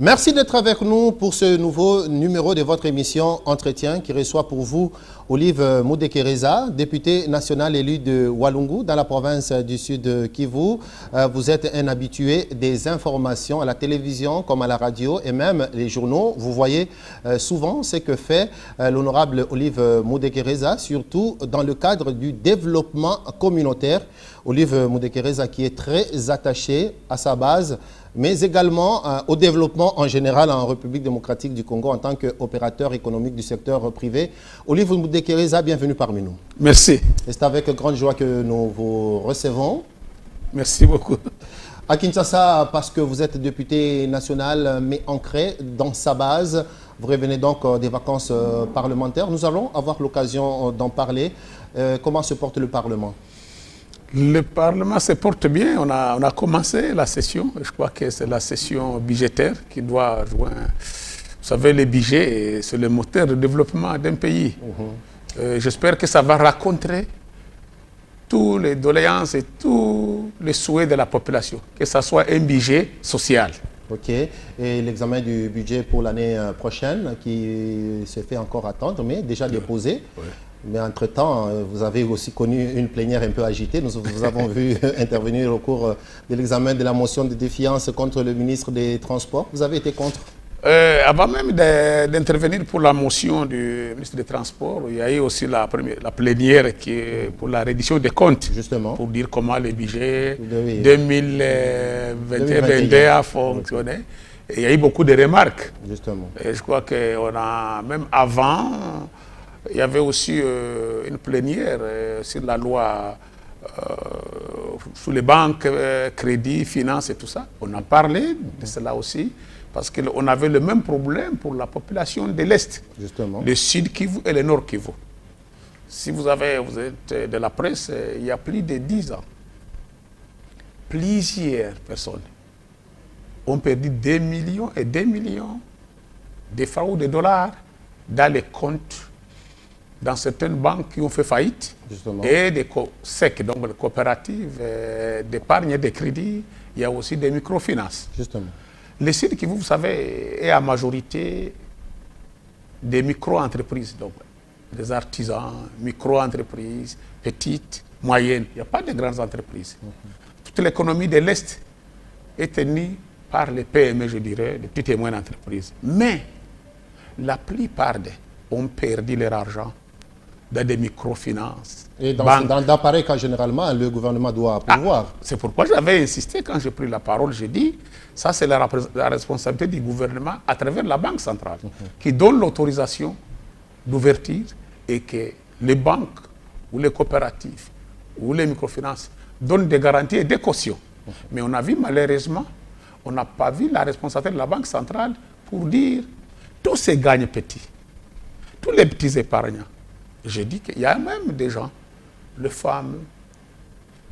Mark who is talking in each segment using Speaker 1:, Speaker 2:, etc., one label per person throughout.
Speaker 1: Merci d'être avec nous pour ce nouveau numéro de votre émission Entretien qui reçoit pour vous Olive Mudekereza, députée nationale élue de Walungu dans la province du Sud Kivu. Vous êtes un habitué des informations à la télévision comme à la radio et même les journaux. Vous voyez souvent ce que fait l'honorable Olive Mudekereza, surtout dans le cadre du développement communautaire. Olive Mudekereza qui est très attachée à sa base, mais également au développement en général en République démocratique du Congo en tant qu'opérateur économique du secteur privé. Olive Mudekereza, bienvenue parmi nous.
Speaker 2: Merci.
Speaker 1: C'est avec grande joie que nous vous recevons.
Speaker 2: Merci beaucoup.
Speaker 1: À Kinshasa, parce que vous êtes député national, mais ancré dans sa base. Vous revenez donc des vacances parlementaires. Nous allons avoir l'occasion d'en parler. Comment se porte le Parlement ?
Speaker 2: Le Parlement se porte bien. On a commencé la session. Je crois que c'est la session budgétaire qui doit rejoindre. Vous savez, le budget, c'est le moteur de développement d'un pays. J'espère que ça va rencontrer tous les doléances et tous les souhaits de la population, que ce soit un budget social.
Speaker 1: Ok. Et l'examen du budget pour l'année prochaine qui se fait encore attendre, mais déjà déposé.
Speaker 2: Oui.
Speaker 1: Mais entre-temps, vous avez aussi connu une plénière un peu agitée. Nous vous avons vu intervenir au cours de l'examen de la motion de défiance contre le ministre des Transports. Vous avez été contre?
Speaker 2: Avant même d'intervenir pour la motion du ministre des Transports, il y a eu aussi la plénière qui est pour la reddition des comptes. Justement. Pour dire comment le budget 2021 a fonctionné. Et il y a eu beaucoup de remarques.
Speaker 1: Justement.
Speaker 2: Et je crois qu'on a, même avant, il y avait aussi une plénière sur la loi sur les banques, crédit, finances et tout ça. On a parlé de cela aussi, parce qu'on avait le même problème pour la population de l'Est, le Sud Kivu et le Nord Kivu. Si vous êtes de la presse, il y a plus de 10 ans, plusieurs personnes ont perdu des millions et des millions de francs ou de dollars dans les comptes dans certaines banques qui ont fait faillite. Justement. Et des SEC, donc les coopératives d'épargne et de crédit. Il y a aussi des microfinances. Justement. Le Sud Kivu, vous savez, est à majorité des micro-entreprises, donc des artisans, micro-entreprises, petites, moyennes. Il n'y a pas de grandes entreprises. Toute l'économie de l'Est est tenue par les PME, je dirais, les petites et moyennes entreprises. Mais la plupart d'eux ont perdu leur argent dans des microfinances.
Speaker 1: Et dans pareil cas, généralement, le gouvernement doit pouvoir.
Speaker 2: C'est pourquoi j'avais insisté quand j'ai pris la parole. J'ai dit, ça c'est la responsabilité du gouvernement à travers la Banque centrale, qui donne l'autorisation d'ouverture et que les banques ou les coopératives ou les microfinances donnent des garanties et des cautions. Mais on a vu malheureusement, on n'a pas vu la responsabilité de la Banque centrale pour dire, tous ces gagne petits, tous les petits épargnants. J'ai dit qu'il y a même des gens, les femmes,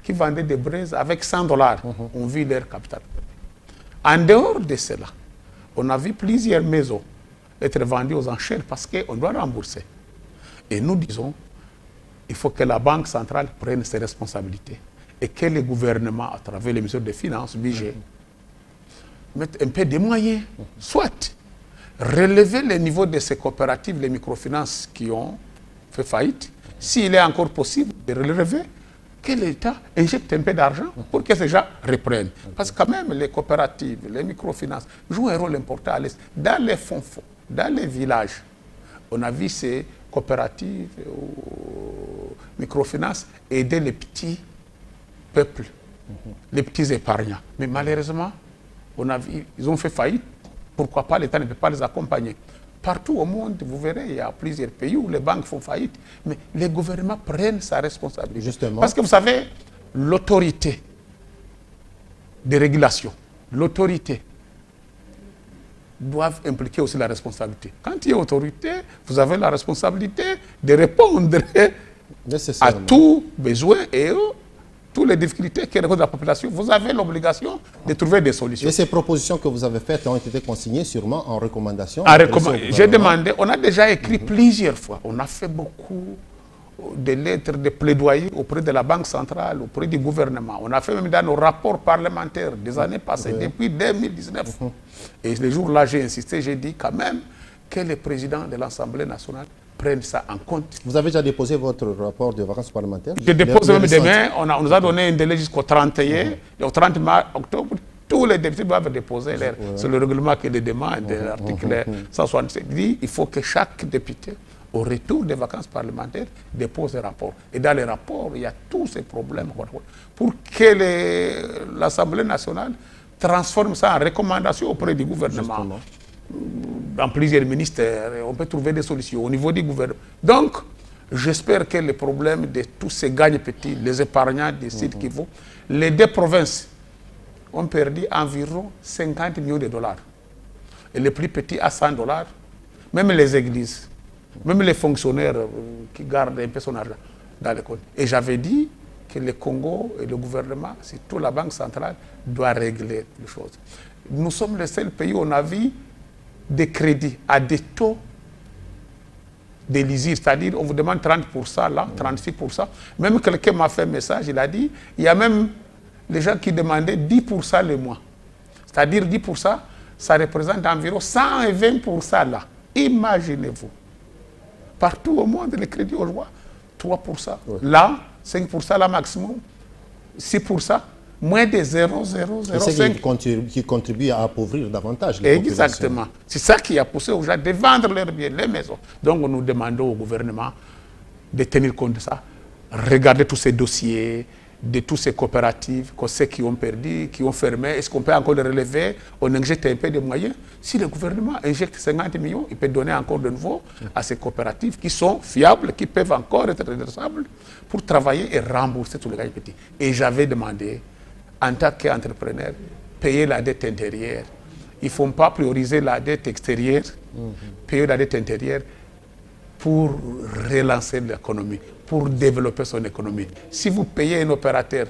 Speaker 2: qui vendaient des braises avec 100 $. On vit leur capital. En dehors de cela, on a vu plusieurs maisons être vendues aux enchères parce qu'on doit rembourser. Et nous disons, il faut que la Banque centrale prenne ses responsabilités et que le gouvernement, à travers les mesures de finances, budget, mette un peu de moyens, soit relever le niveau de ces coopératives, les microfinances qui ont fait faillite, s'il est encore possible de relever, que l'État injecte un peu d'argent pour que ces gens reprennent. Parce que quand même, les coopératives, les microfinances jouent un rôle important à l'Est. Dans les fonds, dans les villages, on a vu ces coopératives ou microfinances aider les petits peuples, les petits épargnants. Mais malheureusement, on a vu, ils ont fait faillite. Pourquoi pas l'État ne peut pas les accompagner? Partout au monde, vous verrez, il y a plusieurs pays où les banques font faillite, mais les gouvernements prennent sa responsabilité. Justement. Parce que vous savez, l'autorité de régulation, l'autorité doivent impliquer aussi la responsabilité. Quand il y a autorité, vous avez la responsabilité de répondre à tout besoin et toutes les difficultés que rencontre la population. Vous avez l'obligation de trouver des solutions.
Speaker 1: Et ces propositions que vous avez faites ont été consignées sûrement en recommandation.
Speaker 2: J'ai demandé, on a déjà écrit plusieurs fois, on a fait beaucoup, des lettres de plaidoyer auprès de la Banque centrale, auprès du gouvernement. On a fait même dans nos rapports parlementaires des années passées, depuis 2019. Et le jour-là, j'ai insisté, j'ai dit quand même que le président de l'Assemblée nationale prenne ça en compte.
Speaker 1: Vous avez déjà déposé votre rapport de vacances parlementaires?
Speaker 2: Je dépose même demain. On nous a donné un délai jusqu'au 31, et au 30 octobre, tous les députés doivent déposer c'est le règlement qui les demande, l'article 167 dit il faut que chaque député, au retour des vacances parlementaires, dépose un rapport. Et dans les rapports, il y a tous ces problèmes. Pour que l'Assemblée nationale transforme ça en recommandation auprès du gouvernement. Justement. Dans plusieurs ministères, on peut trouver des solutions au niveau du gouvernement. Donc, j'espère que le problème de tous ces gagnes-petits, les épargnants des sites qui vont, les deux provinces ont perdu environ 50 millions de dollars. Et les plus petits à 100 dollars, même les églises, même les fonctionnaires qui gardent un peu son argent dans les comptes. Et j'avais dit que le Congo et le gouvernement, surtout la Banque centrale, doit régler les choses. Nous sommes le seul pays où on a vu des crédits à des taux de l'ISIR, c'est-à-dire on vous demande 30% là, 36%. Même quelqu'un m'a fait un message, il a dit, il y a même les gens qui demandaient 10% le mois. C'est-à-dire 10%, ça représente environ 120% là. Imaginez-vous. Partout au monde, les crédits au joie, 3%. Ouais. Là, 5% là maximum, 6%, moins de 0,005.
Speaker 1: C'est qui contribue à appauvrir davantage les populations.
Speaker 2: Exactement. C'est ça qui a poussé aux gens de vendre leurs biens, les maisons. Donc nous demandons au gouvernement de tenir compte de ça, regarder tous ces dossiers, de toutes ces coopératives, ceux qui ont perdu, qui ont fermé, est-ce qu'on peut encore les relever? On injecte un peu de moyens. Si le gouvernement injecte 50 millions, il peut donner encore de nouveau à ces coopératives qui sont fiables, qui peuvent encore être redressables pour travailler et rembourser tous les gains petits. Et j'avais demandé, en tant qu'entrepreneur, payer la dette intérieure. Il ne faut pas prioriser la dette extérieure, payer la dette intérieure pour relancer l'économie, pour développer son économie. Si vous payez un opérateur,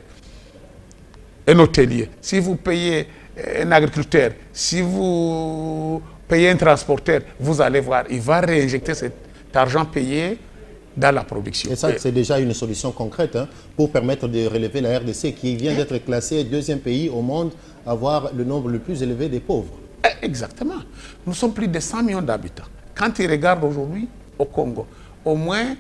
Speaker 2: un hôtelier, si vous payez un agriculteur, si vous payez un transporteur, vous allez voir, il va réinjecter cet argent payé dans la production.
Speaker 1: Et ça, c'est déjà une solution concrète pour permettre de relever la RDC qui vient d'être classée deuxième pays au monde à avoir le nombre le plus élevé des pauvres.
Speaker 2: Exactement. Nous sommes plus de 100 millions d'habitants. Quand ils regardent aujourd'hui au Congo, au moins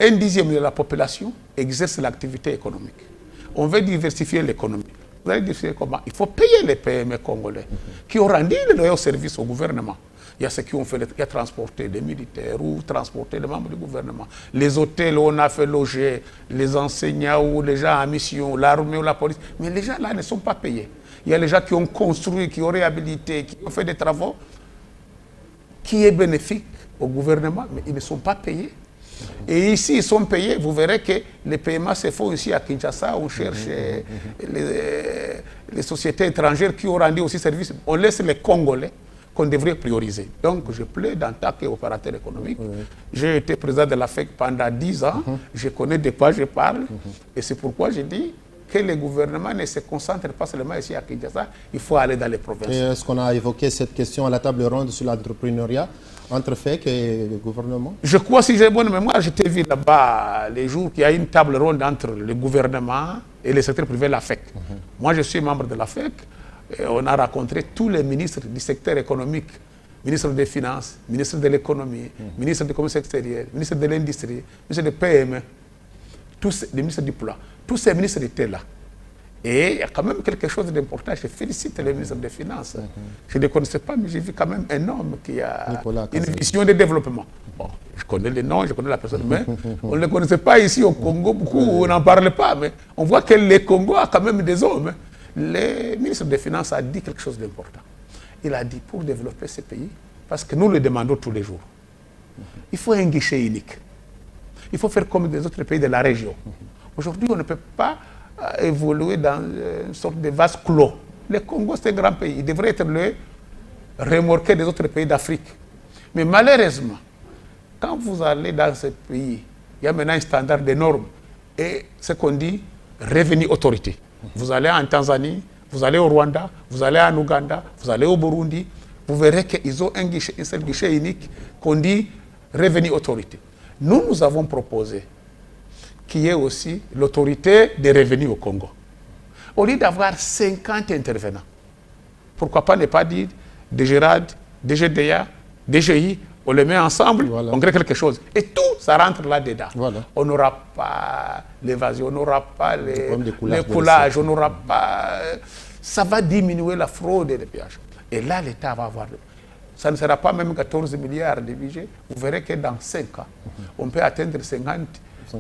Speaker 2: 1/10 de la population exerce l'activité économique. On veut diversifier l'économie. Vous allez diversifier comment? Il faut payer les PME congolais qui ont rendu le loyal service au gouvernement. Il y a ceux qui ont transporté des militaires ou transporté des membres du gouvernement. Les hôtels où on a fait loger les enseignants ou les gens en mission, l'armée ou la police. Mais les gens là ne sont pas payés. Il y a les gens qui ont construit, qui ont réhabilité, qui ont fait des travaux qui est bénéfique au gouvernement, mais ils ne sont pas payés. Et ici, ils sont payés. Vous verrez que les paiements se font ici à Kinshasa. On cherche les sociétés étrangères qui ont rendu aussi service. On laisse les Congolais qu'on devrait prioriser. Donc, je plaide en tant qu'opérateur économique. J'ai été président de la FEC pendant 10 ans. Je connais de quoi je parle. Et c'est pourquoi je dis que le gouvernement ne se concentre pas seulement ici à Kinshasa. Il faut aller dans les provinces.
Speaker 1: Est-ce qu'on a évoqué cette question à la table ronde sur l'entrepreneuriat entre FEC et le gouvernement? Je
Speaker 2: crois, si j'ai bonne mémoire, j'étais vu là-bas les jours qu'il y a une table ronde entre le gouvernement et le secteur privé de la FEC. Moi, je suis membre de la FEC. Et on a rencontré tous les ministres du secteur économique, ministre des Finances, ministre de l'économie, ministre du commerce extérieur, ministre de l'industrie, ministre de PME, tous les ministres du plan. Tous ces ministres étaient là. Et il y a quand même quelque chose d'important. Je félicite les ministres des Finances. Je ne les connaissais pas, mais j'ai vu quand même un homme qui a une vision de développement. Bon, je connais les noms, je connais la personne, mais on ne les connaissait pas ici au Congo. Beaucoup, on n'en parle pas. Mais on voit que le Congo a quand même des hommes. Le ministre des Finances a dit quelque chose d'important. Il a dit, pour développer ce pays, parce que nous le demandons tous les jours, il faut un guichet unique. Il faut faire comme les autres pays de la région. Aujourd'hui, on ne peut pas évoluer dans une sorte de vase clos. Le Congo, c'est un grand pays. Il devrait être le remorqué des autres pays d'Afrique. Mais malheureusement, quand vous allez dans ce pays, il y a maintenant un standard de normes. Et ce qu'on dit, revenu autorité. Vous allez en Tanzanie, vous allez au Rwanda, vous allez en Ouganda, vous allez au Burundi, vous verrez qu'ils ont un seul guichet unique qu'on dit revenu autorité. Nous avons proposé qui est aussi l'autorité des revenus au Congo. Au lieu d'avoir 50 intervenants, pourquoi pas ne pas dire DGRAD, DGDA, DGI, on les met ensemble, voilà. On crée quelque chose. Et tout, ça rentre là-dedans. Voilà. On n'aura pas l'évasion, on n'aura pas les collages, on n'aura pas... Ça va diminuer la fraude et le pillage. Et là, l'État va avoir... Ça ne sera pas même 14 milliards de budget. Vous verrez que dans 5 ans, on peut atteindre 50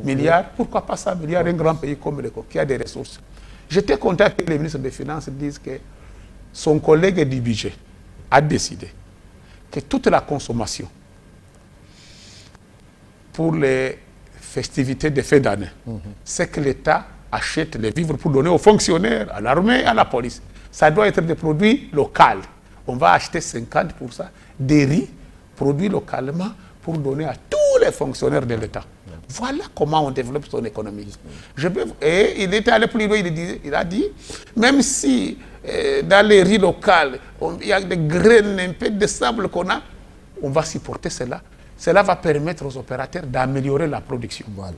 Speaker 2: milliards. Pourquoi pas 100 milliards, un grand pays comme le Congo, qui a des ressources. J'étais content que les ministres des Finances disent que son collègue du budget a décidé que toute la consommation pour les festivités de fin d'année, c'est que l'État achète les vivres pour donner aux fonctionnaires, à l'armée, à la police. Ça doit être des produits locaux. On va acheter 50% des riz produits localement pour donner à tous les fonctionnaires de l'État. Voilà comment on développe son économie. Et il était allé plus loin, il a dit, même si dans les riz locales, il y a des graines, un peu de sable qu'on a, on va supporter cela. Cela va permettre aux opérateurs d'améliorer la production. Voilà.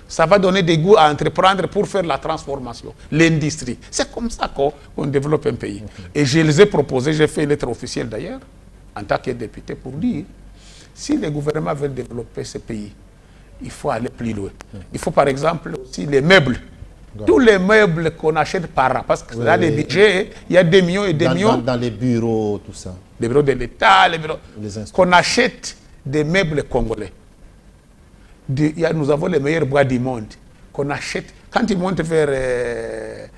Speaker 2: Ça va donner des goûts à entreprendre pour faire la transformation, l'industrie. C'est comme ça qu'on développe un pays. Et je les ai proposés, j'ai fait une lettre officielle d'ailleurs, en tant que député, pour dire, si les gouvernements veulent développer ce pays, il faut aller plus loin. Il faut par exemple aussi les meubles. Tous les meubles qu'on achète par an, parce que là, les budgets, il y a des millions et des millions.
Speaker 1: Dans les bureaux, tout ça.
Speaker 2: Les bureaux de l'État, les bureaux. Qu'on achète des meubles congolais. Nous avons les meilleurs bois du monde. Qu'on achète. Quand ils montent vers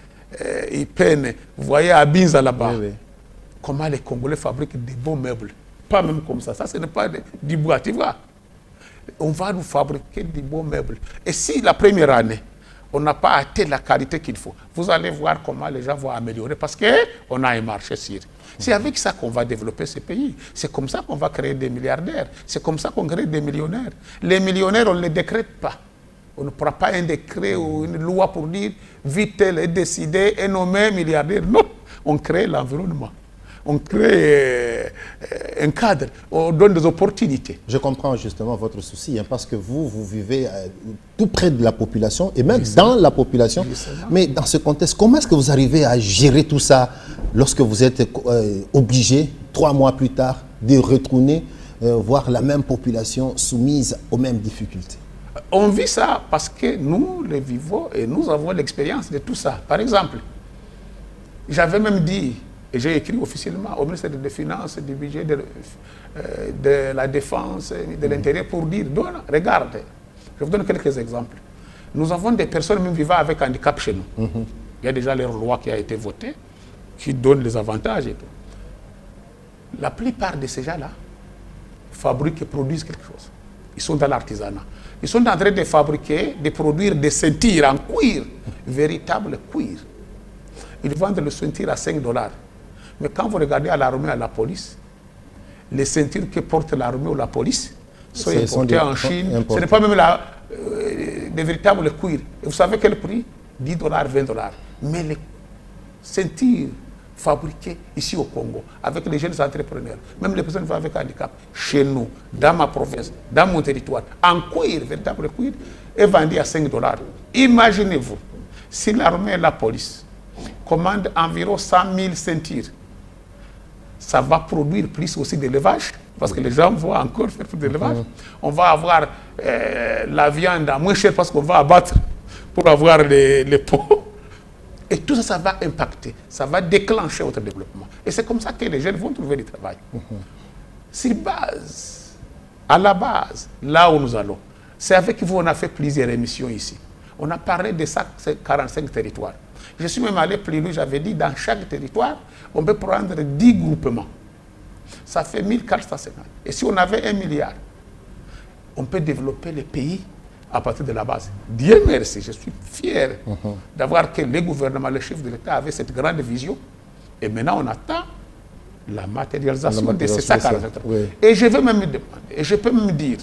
Speaker 2: Ipene, vous voyez à Binza là-bas, comment les Congolais fabriquent des beaux meubles. Pas même comme ça. Ça, ce n'est pas du bois, tu vois. On va nous fabriquer des beaux meubles. Et si la première année, on n'a pas atteint la qualité qu'il faut, vous allez voir comment les gens vont améliorer parce qu'on a un marché sûr. C'est avec ça qu'on va développer ce pays. C'est comme ça qu'on va créer des milliardaires. C'est comme ça qu'on crée des millionnaires. Les millionnaires, on ne les décrète pas. On ne prend pas un décret ou une loi pour dire vite tel est décidé et nommé milliardaire. Non, on crée l'environnement. On crée un cadre, on donne des opportunités.
Speaker 1: Je comprends justement votre souci, parce que vous vivez tout près de la population et même dans la population. Mais dans ce contexte, comment est-ce que vous arrivez à gérer tout ça lorsque vous êtes obligé, 3 mois plus tard, de retourner voir la même population soumise aux mêmes difficultés?
Speaker 2: On vit ça parce que nous, les vivants, et nous avons l'expérience de tout ça. Par exemple, j'avais même dit, et j'ai écrit officiellement au ministère des Finances, du budget, de la Défense, de l'Intérieur, pour dire, regarde, je vous donne quelques exemples. Nous avons des personnes même vivant avec handicap chez nous. Il y a déjà leur loi qui a été votée, qui donne les avantages et tout. La plupart de ces gens-là fabriquent et produisent quelque chose. Ils sont dans l'artisanat. Ils sont en train de fabriquer, de produire des ceintures en cuir, véritable cuir. Ils vendent le ceinture à $5. Mais quand vous regardez à l'armée, à la police, les ceintures que porte l'armée ou la police sont importées en Chine. Ce n'est pas même des véritables cuir. Et vous savez quel prix? $10, $20. Mais les ceintures fabriquées ici au Congo, avec les jeunes entrepreneurs, même les personnes avec handicap, chez nous, dans ma province, dans mon territoire, en cuir, véritable cuir, est vendu à $5. Imaginez-vous, si l'armée et la police commandent environ 100 000 ceintures, ça va produire plus aussi d'élevage, parce que les gens vont encore faire plus d'élevage. On va avoir la viande à moins cher parce qu'on va abattre pour avoir les pots. Et tout ça, ça va impacter, ça va déclencher notre développement. Et c'est comme ça que les jeunes vont trouver du travail. Sur base, à la base, là où nous allons, c'est avec vous on a fait plusieurs émissions ici. On a parlé de 45 territoires. Je suis même allé plus loin, j'avais dit, dans chaque territoire, on peut prendre 10 groupements. Ça fait 1450. Et si on avait 1 milliard, on peut développer le pays à partir de la base. Dieu merci, je suis fier d'avoir que les gouvernements, les chefs de l'État avaient cette grande vision. Et maintenant, on attend la matérialisation de ces 147. Et je veux même me demander, et je peux me dire,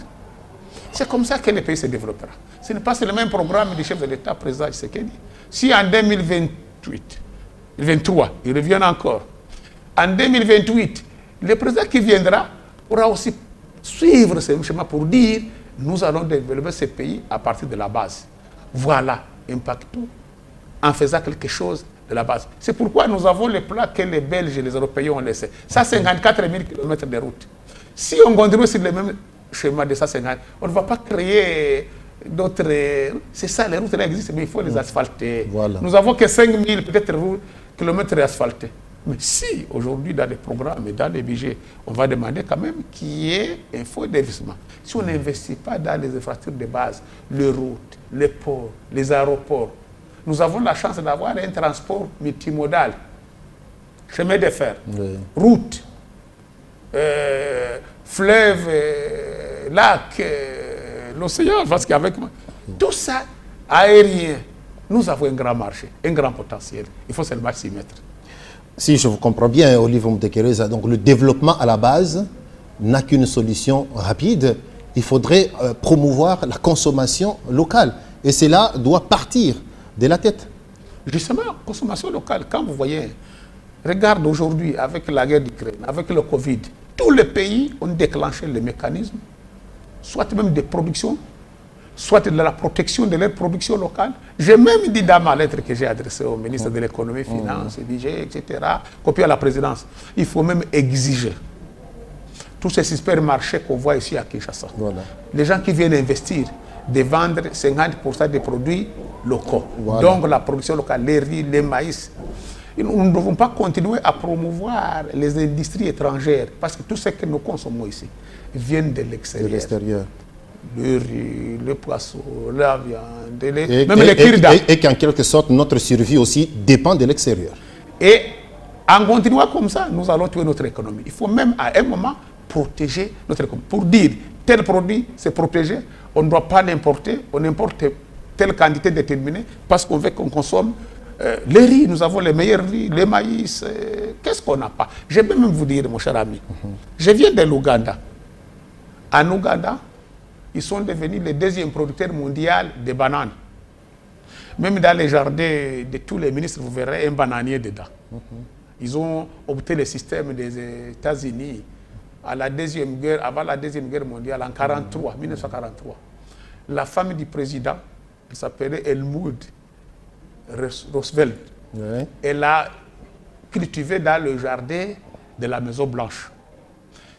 Speaker 2: c'est comme ça que le pays se développera. Ce n'est pas le même programme du chef de l'État, président Tshisekedi. Si en 2023, il revient encore, en 2028, le président qui viendra pourra aussi suivre ce chemin pour dire nous allons développer ce pays à partir de la base. Voilà, impactons en faisant quelque chose de la base. C'est pourquoi nous avons les plats que les Belges et les Européens ont laissés. Ça, 54 000 km de route. Si on continue sur le même schéma de 150, on ne va pas créer d'autres... C'est ça, les routes là existent, mais il faut les asphalter.
Speaker 1: Voilà.
Speaker 2: Nous avons que 5 000 peut-être kilomètres asphaltés. Mais si, aujourd'hui, dans les programmes et dans les budgets, on va demander quand même qu'il y ait un fonds d'investissement. Si on n'investit pas dans les infrastructures de base, les routes, les ports, les aéroports, nous avons la chance d'avoir un transport multimodal. Chemin de fer, route, fleuve, lac, l'océan, parce qu'avec tout ça, aérien, nous avons un grand marché, un grand potentiel. Il faut seulement s'y mettre.
Speaker 1: Si je vous comprends bien, Olivier Moudekereza, donc le développement à la base n'a qu'une solution rapide. Il faudrait promouvoir la consommation locale. Et cela doit partir de la tête.
Speaker 2: Justement, consommation locale, quand vous voyez, regarde aujourd'hui avec la guerre d'Ukraine, avec le Covid, tous les pays ont déclenché le mécanisme, soit même de production, soit de la protection de leur production locale. J'ai même dit dans ma lettre que j'ai adressée au ministre de l'économie, finances, budget, etc., copiée à la présidence, il faut même exiger tous ces supermarchés qu'on voit ici à Kinshasa. Voilà. Les gens qui viennent investir, de vendre 50% des produits locaux. Voilà. Donc la production locale, les riz, les maïs. Nous ne devons pas continuer à promouvoir les industries étrangères parce que tout ce que nous consommons ici vient de l'extérieur. Le riz, le poisson, la viande, même les kirda.
Speaker 1: Et qu'en quelque sorte, notre survie aussi dépend de l'extérieur.
Speaker 2: Et en continuant comme ça, nous allons tuer notre économie. Il faut même à un moment protéger notre économie. Pour dire tel produit, c'est protégé, on ne doit pas l'importer, on importe telle quantité déterminée parce qu'on veut qu'on consomme les riz, nous avons les meilleurs riz, les maïs, qu'est-ce qu'on n'a pas? Je vais même vous dire, mon cher ami, je viens de l'Ouganda. En Ouganda, ils sont devenus le deuxième producteur mondial de bananes. Même dans les jardins de tous les ministres, vous verrez un bananier dedans. Ils ont opté le système des États-Unis à la deuxième guerre, avant la Deuxième Guerre mondiale, en 1943. La femme du président, elle s'appelait Helmut Roosevelt. Oui. Elle a cultivé dans le jardin de la Maison Blanche.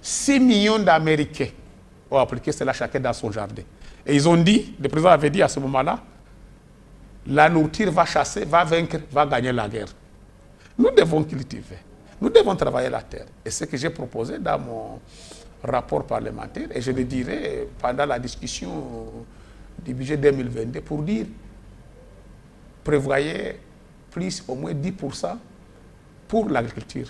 Speaker 2: 6 millions d'Américains ont appliqué cela chacun dans son jardin. Et ils ont dit, le président avait dit à ce moment-là, la nourriture va chasser, va vaincre, va gagner la guerre. Nous devons cultiver, nous devons travailler la terre. Et ce que j'ai proposé dans mon rapport parlementaire, et je le dirai pendant la discussion du budget 2022, pour dire, prévoyez plus, au moins 10% pour l'agriculture,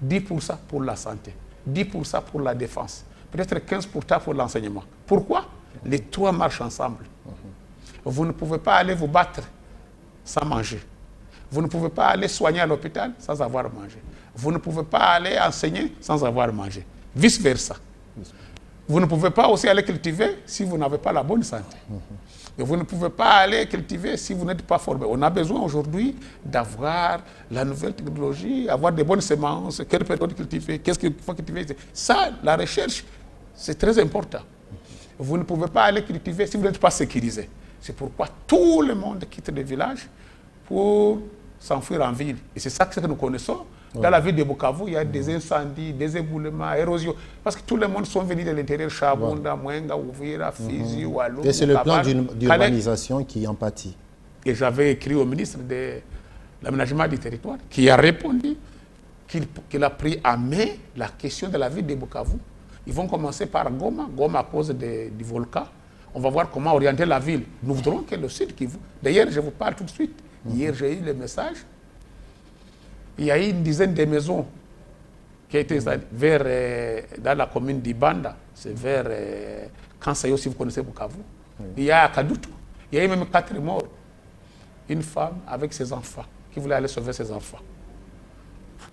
Speaker 2: 10% pour la santé, 10% pour la défense, peut-être 15% pour l'enseignement. Pourquoi? Les trois marchent ensemble. Vous ne pouvez pas aller vous battre sans manger. Vous ne pouvez pas aller soigner à l'hôpital sans avoir mangé. Vous ne pouvez pas aller enseigner sans avoir mangé. Vice-versa. Vous ne pouvez pas aussi aller cultiver si vous n'avez pas la bonne santé. Et vous ne pouvez pas aller cultiver si vous n'êtes pas formé. On a besoin aujourd'hui d'avoir la nouvelle technologie, avoir des bonnes semences, quelle période cultiver, qu'est-ce qu'il faut cultiver. Ça, la recherche, c'est très important. Vous ne pouvez pas aller cultiver si vous n'êtes pas sécurisé. C'est pourquoi tout le monde quitte les villages pour s'enfuir en ville. Et c'est ça que nous connaissons. Dans la ville de Bukavu, il y a des incendies, des éboulements, érosions. Parce que tout le monde sont venus de l'intérieur, Chabunda, Mwenga, Ouvira, Fizi, Walou.
Speaker 1: Et c'est le plan d'urbanisation qui en pâtit.
Speaker 2: Et j'avais écrit au ministre de l'aménagement du territoire, qui a répondu qu'il a pris à main la question de la ville de Bukavu. Ils vont commencer par Goma, Goma à cause du volcan. On va voir comment orienter la ville. Nous voudrons que le sud Kivu. D'ailleurs, je vous parle tout de suite. Hier, j'ai eu le message. Il y a eu une dizaine de maisons qui ont été vers, dans la commune d'Ibanda. C'est vers Kansayo, si vous connaissez Bukavu. Il y a à Kadutu. Il y a eu même 4 morts. Une femme avec ses enfants qui voulait aller sauver ses enfants.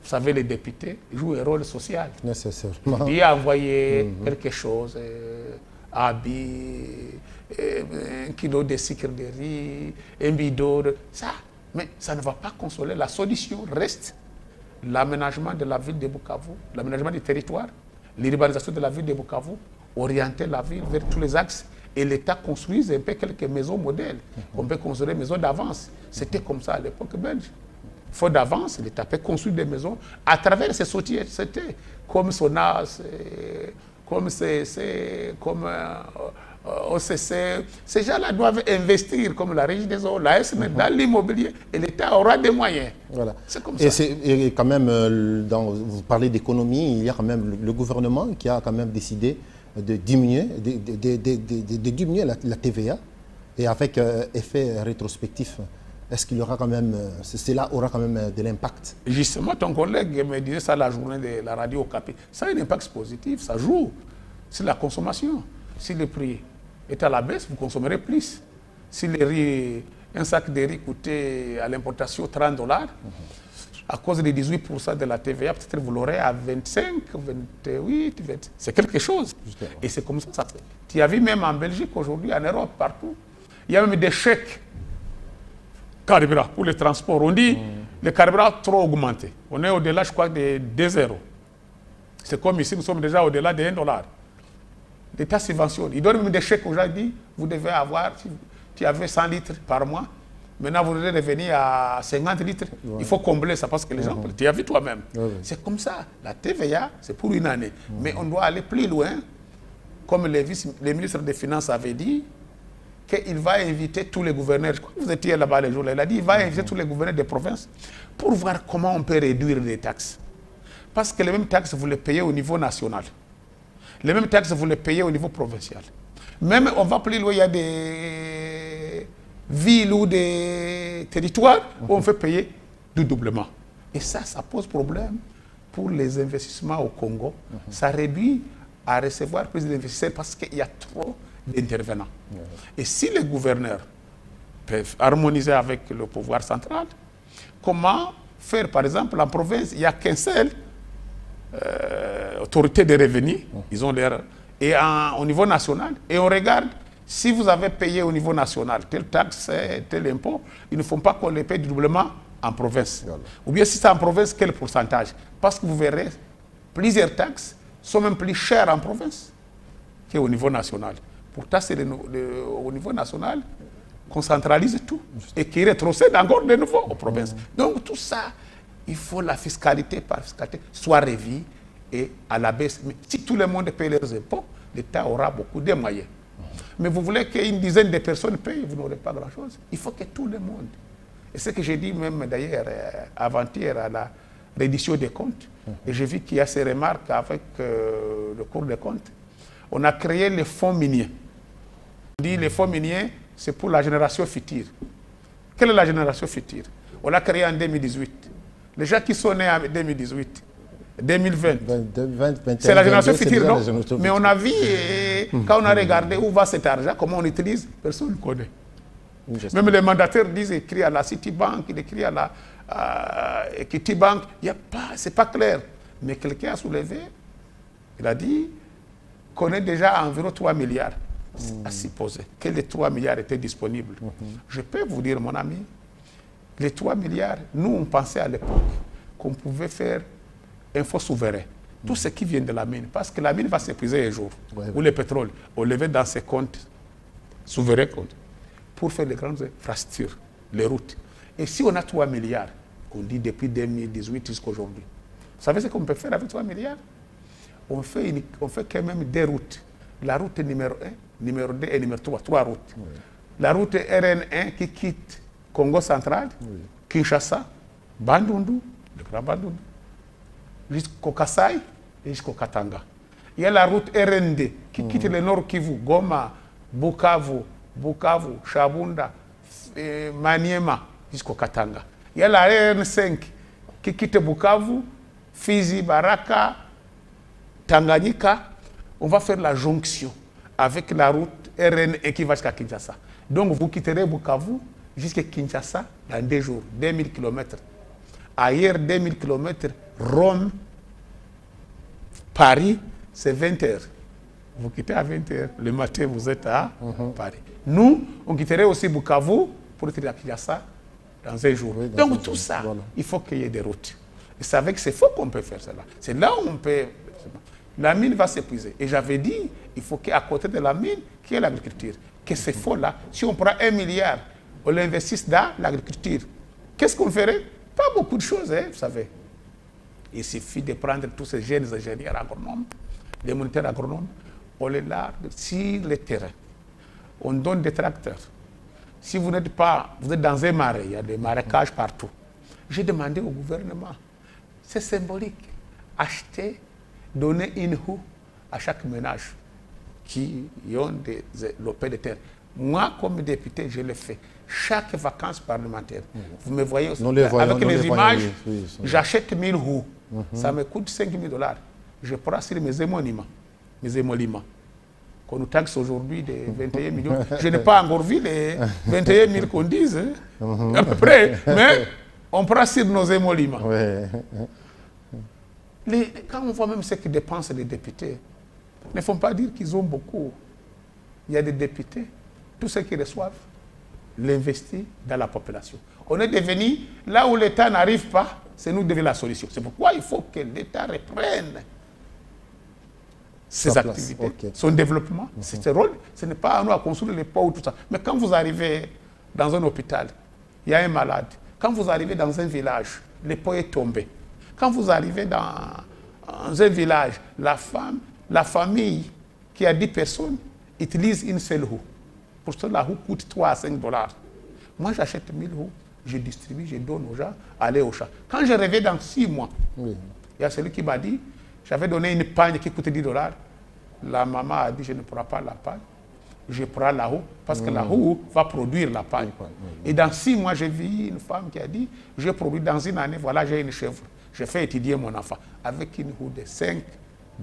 Speaker 2: Vous savez, les députés jouent un rôle social.
Speaker 1: Nécessairement.
Speaker 2: Il a envoyé quelque chose, habits, un kilo de sucre de riz, un bidon, ça. Mais ça ne va pas consoler. La solution reste l'aménagement de la ville de Bukavu, l'aménagement du territoire, l'urbanisation de la ville de Bukavu, orienter la ville vers tous les axes et l'État construise un peu quelques maisons modèles. On peut construire des maisons d'avance. C'était comme ça à l'époque belge. Faute d'avance, l'État peut construire des maisons à travers ces sociétés, comme Sonas, comme CC, comme OCC. Ces gens-là doivent investir, comme la Régie des eaux, la SN, dans l'immobilier, et l'État aura des moyens.
Speaker 1: Voilà.
Speaker 2: C'est comme ça.
Speaker 1: Et quand même, vous parlez d'économie, il y a quand même le gouvernement qui a quand même décidé de diminuer, de diminuer la TVA, et avec effet rétrospectif. Est-ce qu'il y aura quand même, cela aura quand même de l'impact?
Speaker 2: Justement, ton collègue me disait ça la journée de la radio Okapi. Ça a un impact positif, ça joue sur la consommation. Si le prix est à la baisse, vous consommerez plus. Si le riz, un sac de riz coûtait à l'importation 30 $, à cause des 18% de la TVA, peut-être vous l'aurez à 25, 28, 20. C'est quelque chose. Justement. Et c'est comme ça que ça fait. Tu as vu même en Belgique aujourd'hui, en Europe, partout, il y a même des chèques carburant pour le transport. On dit le carburant a trop augmenté. On est au-delà, je crois, de 2 €. C'est comme ici, nous sommes déjà au-delà de 1 $. L'État subventionne. Il donne même des chèques aujourd'hui. Vous devez avoir, si tu avais 100 litres par mois, maintenant vous devez revenir à 50 litres. Ouais. Il faut combler ça parce que les gens, tu as vu toi-même. C'est comme ça. La TVA, c'est pour une année. Mais on doit aller plus loin. Comme le ministre des Finances avait dit, qu'il va inviter tous les gouverneurs. Je crois que vous étiez là-bas les jours-là. Il a dit qu'il va inviter tous les gouverneurs des provinces pour voir comment on peut réduire les taxes. Parce que les mêmes taxes, vous les payez au niveau national. Les mêmes taxes, vous les payez au niveau provincial. Même, on va plus loin, il y a des villes ou des territoires où on fait payer du doublement. Et ça pose problème pour les investissements au Congo. Ça réduit à recevoir plus d'investisseurs parce qu'il y a trop d'intervenants. Et si les gouverneurs peuvent harmoniser avec le pouvoir central, comment faire, par exemple, en province, il n'y a qu'un seul autorité de revenus, ils ont l'air, et au niveau national, et on regarde, si vous avez payé au niveau national telle taxe, tel impôt, ils ne font pas qu'on les paye doublement en province. Voilà. Ou bien si c'est en province, quel pourcentage? Parce que vous verrez, plusieurs taxes sont même plus chères en province qu'au niveau national. Pourtant, c'est au niveau national qu'on centralise tout et qui rétrocède encore de nouveau aux provinces. Donc tout ça, il faut la fiscalité par fiscalité soit revue et à la baisse. Mais si tout le monde paye leurs impôts, l'État aura beaucoup de moyens. Mais vous voulez qu'une dizaine de personnes payent, vous n'aurez pas grand-chose. Il faut que tout le monde. Et ce que j'ai dit même d'ailleurs avant-hier à la reddition des comptes, et j'ai vu qu'il y a ces remarques avec le Cour des comptes. On a créé les fonds miniers. On dit les fonds miniers, c'est pour la génération future. Quelle est la génération future? On l'a créé en 2018. Les gens qui sont nés en 2018, 2020, c'est la génération future, non? Mais on a vu, quand on a regardé où va cet argent, comment on l'utilise, personne ne connaît. Même les mandataires disent, écrit à la Citibank, il écrit à la Equity Bank, c'est pas clair. Mais quelqu'un a soulevé, il a dit qu'on est déjà à environ 3 milliards à supposer que les 3 milliards étaient disponibles. Je peux vous dire, mon ami, les 3 milliards, nous, on pensait à l'époque qu'on pouvait faire un fonds souverain. Tout ce qui vient de la mine, parce que la mine va s'épuiser un jour, ou le pétrole, on le met dans ses comptes souverains pour faire les grandes infrastructures, les routes. Et si on a 3 milliards, on dit depuis 2018 jusqu'à aujourd'hui, vous savez ce qu'on peut faire avec 3 milliards? On fait quand même des routes. La route numéro 1, numéro 2 et numéro 3, 3 routes. Oui. La route RN1 qui quitte Congo central, Kinshasa, Bandundu, le Grand Bandundu, jusqu'au Kasaï et jusqu'au Katanga. Il y a la route RN2 qui quitte le Nord Kivu, Goma, Bukavu, Shabunda, Maniema, jusqu'au Katanga. Il y a la RN5 qui quitte Bukavu, Fizi, Baraka, Tanganyika. On va faire la jonction avec la route RN1 qui va jusqu'à Kinshasa. Donc vous quitterez Bukavu jusqu'à Kinshasa dans 2 jours, 2000 km. Ailleurs, 2000 km, Rome, Paris, c'est 20 heures. Vous quittez à 20 heures. Le matin, vous êtes à Paris. Nous, on quitterait aussi Bukavu pour être à Kinshasa dans 1 jour. Oui, donc tout ça, il faut qu'il y ait des routes. Et c'est avec ces fonds qu'on peut faire cela. C'est là où on peut... La mine va s'épuiser. Et j'avais dit, il faut qu'à côté de la mine, qui est l'agriculture. Que c'est faux là. Si on prend 1 milliard, on l'investit dans l'agriculture, qu'est-ce qu'on ferait? Pas beaucoup de choses, hein, vous savez. Il suffit de prendre tous ces jeunes ingénieurs agronomes, des moniteurs agronomes, on les largue sur le terrain. On donne des tracteurs. Si vous n'êtes pas, vous êtes dans un marais, il y a des marécages partout. J'ai demandé au gouvernement, c'est symbolique, acheter, donner une houe à chaque ménage qui ont des lopins de terre. Moi, comme député, je le fais. Chaque vacances parlementaires, vous me voyez avec les images, j'achète 1000 houes. Ça me coûte $5 000. Je prends sur mes émoluments, qu'on nous taxe aujourd'hui de 21 millions. Je n'ai pas encore vu les 21 000 qu'on dise, hein, à peu près, mais on prend sur nos émoluments. Quand on voit même ce que dépensent les députés, ne faut pas dire qu'ils ont beaucoup. Il y a des députés, tous ceux qui reçoivent, l'investir dans la population. On est devenu, là où l'État n'arrive pas, c'est nous qui devons la solution. C'est pourquoi il faut que l'État reprenne ses activités, son développement, ses rôles. Ce n'est pas à nous à construire les ponts ou tout ça. Mais quand vous arrivez dans un hôpital, il y a un malade. Quand vous arrivez dans un village, le pont est tombé. Quand vous arrivez dans un village, la famille qui a 10 personnes utilise une seule roue. Pour ça, la roue coûte 3 à 5 $. Moi, j'achète 1000 roues, je distribue, je donne aux gens, allez au chat. Quand je reviens dans 6 mois, il y a celui qui m'a dit, j'avais donné une pagne qui coûtait 10 $. La maman a dit, je ne prends pas la pagne, je prends la roue, parce que la roue va produire la pagne. Et dans 6 mois, j'ai vu une femme qui a dit, je produis dans une année, voilà, j'ai une chèvre. Je fais étudier mon enfant avec une roue de 5 $.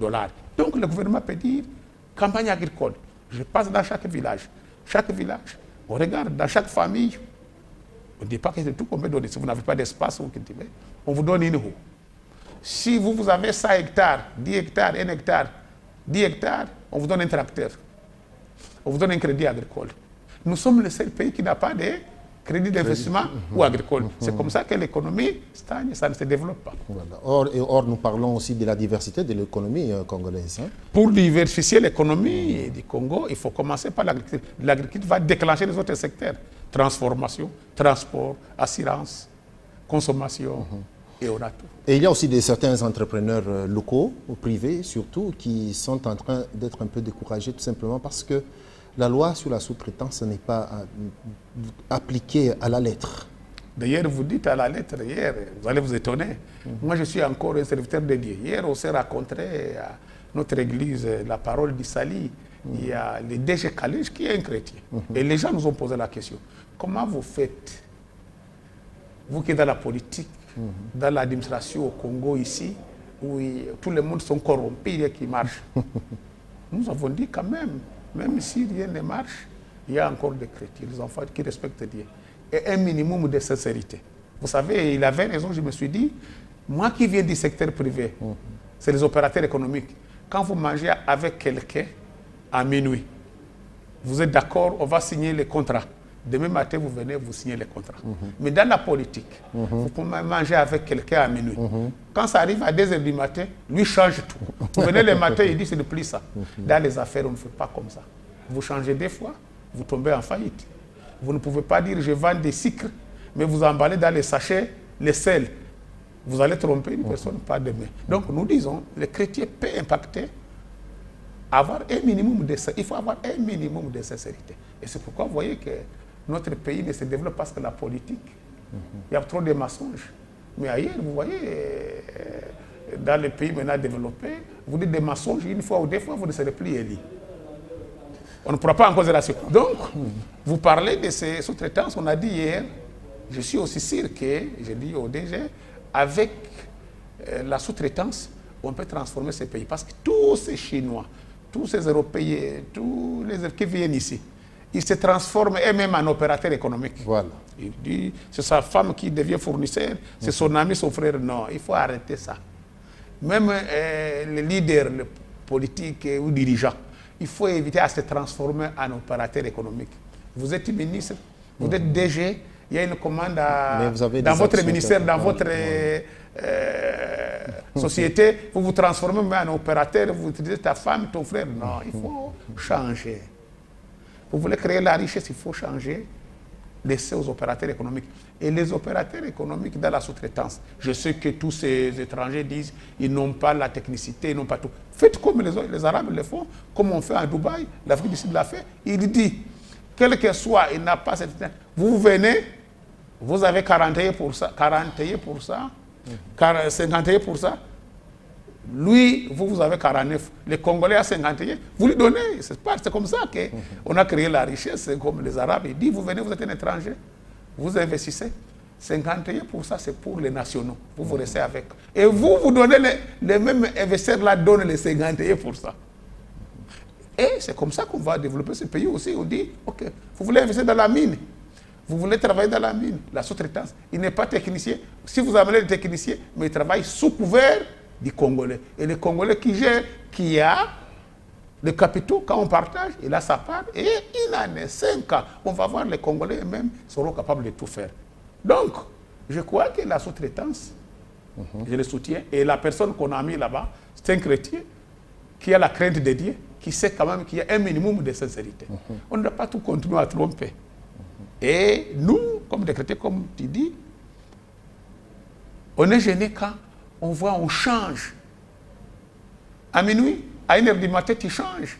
Speaker 2: Donc le gouvernement peut dire, campagne agricole, je passe dans chaque village, on regarde dans chaque famille, on ne dit pas que c'est tout qu'on peut donner. Si vous n'avez pas d'espace, on vous donne une roue. Si vous avez 100 hectares, 10 hectares, 1 hectare, 10 hectares, on vous donne un tracteur. On vous donne un crédit agricole. Nous sommes le seul pays qui n'a pas de crédit d'investissement ou agricole. C'est comme ça que l'économie stagne, ça ne se développe pas.
Speaker 1: Voilà. Or, nous parlons aussi de la diversité de l'économie congolaise. Hein?
Speaker 2: Pour diversifier l'économie du Congo, il faut commencer par l'agriculture. L'agriculture va déclencher les autres secteurs. Transformation, transport, assurance, consommation, et on a tout.
Speaker 1: Et il y a aussi certains entrepreneurs locaux, ou privés surtout, qui sont en train d'être un peu découragés tout simplement parce que la loi sur la sous-traitance n'est pas appliquée à la lettre.
Speaker 2: D'ailleurs, vous dites à la lettre hier, vous allez vous étonner. Moi, je suis encore un serviteur de Dieu. Hier, on s'est rencontré à notre église, la parole d'Issali. Il y a le DG Khalej qui est un chrétien. Et les gens nous ont posé la question. Comment vous faites, vous qui êtes dans la politique, dans l'administration au Congo ici, où tout le monde sont corrompus et qui marchent. Nous avons dit quand même si rien ne marche, il y a encore des chrétiens, des enfants qui respectent Dieu. Et un minimum de sincérité. Vous savez, il avait raison, je me suis dit, moi qui viens du secteur privé, c'est les opérateurs économiques. Quand vous mangez avec quelqu'un à minuit, vous êtes d'accord, on va signer les contrats. Demain matin, vous venez, vous signez les contrats. Mais dans la politique, vous pouvez manger avec quelqu'un à minuit. Quand ça arrive à 2 h du matin, lui change tout. Vous venez le matin, il dit c'est ne plus ça. Dans les affaires, on ne fait pas comme ça. Vous changez 2 fois, vous tombez en faillite. Vous ne pouvez pas dire je vends des sucres, mais vous emballez dans les sachets les sels. Vous allez tromper une personne, pas demain. Donc nous disons, le chrétien peut impacter, avoir un minimum de sincérité. Il faut avoir un minimum de sincérité. Et c'est pourquoi vous voyez que notre pays ne se développe parce que la politique, il y a trop de mensonges. Mais ailleurs, vous voyez, dans les pays maintenant développés, vous dites des mensonges, une fois ou 2 fois, vous ne serez plus élu. On ne pourra pas en cause la suite. Donc, vous parlez de ces sous-traitances, on a dit hier, je suis aussi sûr que, j'ai dit au DG, avec la sous-traitance, on peut transformer ces pays. Parce que tous ces Chinois, tous ces Européens, tous les qui viennent ici, ils se transforment eux-mêmes en opérateurs économiques.
Speaker 1: Voilà.
Speaker 2: Il dit, c'est sa femme qui devient fournisseur, c'est son ami, son frère. Non, il faut arrêter ça. Même les leaders les politiques ou dirigeants, il faut éviter à se transformer en opérateur économique. Vous êtes ministre, vous êtes DG, il y a une commande dans votre ministère, dans votre société, vous vous transformez en opérateur, vous utilisez ta femme, ton frère. Non, il faut changer. Vous voulez créer la richesse, il faut changer, laisser aux opérateurs économiques. Et les opérateurs économiques dans la sous-traitance, je sais que tous ces étrangers disent ils n'ont pas la technicité, ils n'ont pas tout. Faites comme les Arabes le font, comme on fait à Dubaï, l'Afrique du Sud l'a fait. Il dit, quel que soit, il n'a pas cette... Vous venez, vous avez 41%, 51%, lui, vous avez 49%, les Congolais à 51%, vous lui donnez. C'est comme ça qu'on a créé la richesse, comme les Arabes. Il dit, vous venez, vous êtes un étranger, vous investissez. 51%, c'est pour les nationaux. Vous restez avec. Et vous donnez les mêmes investisseurs là, donnent les 51%. Et c'est comme ça qu'on va développer ce pays aussi. On dit, OK, vous voulez investir dans la mine, vous voulez travailler dans la mine, la sous-traitance. Il n'est pas technicien. Si vous amenez les techniciens, mais il travaille sous couvert du Congolais. Et le Congolais qui gère, qui a le capitaux, quand on partage, il a sa part. Et il en est 5 ans. On va voir les Congolais eux-mêmes seront capables de tout faire. Donc, je crois que la sous-traitance, je le soutiens. Et la personne qu'on a mis là-bas, c'est un chrétien qui a la crainte de Dieu, qui sait quand même qu'il y a un minimum de sincérité. On ne doit pas tout continuer à tromper. Et nous, comme des chrétiens, comme tu dis, on est gêné quand on voit, on change. À minuit, à 1h du matin, tu changes.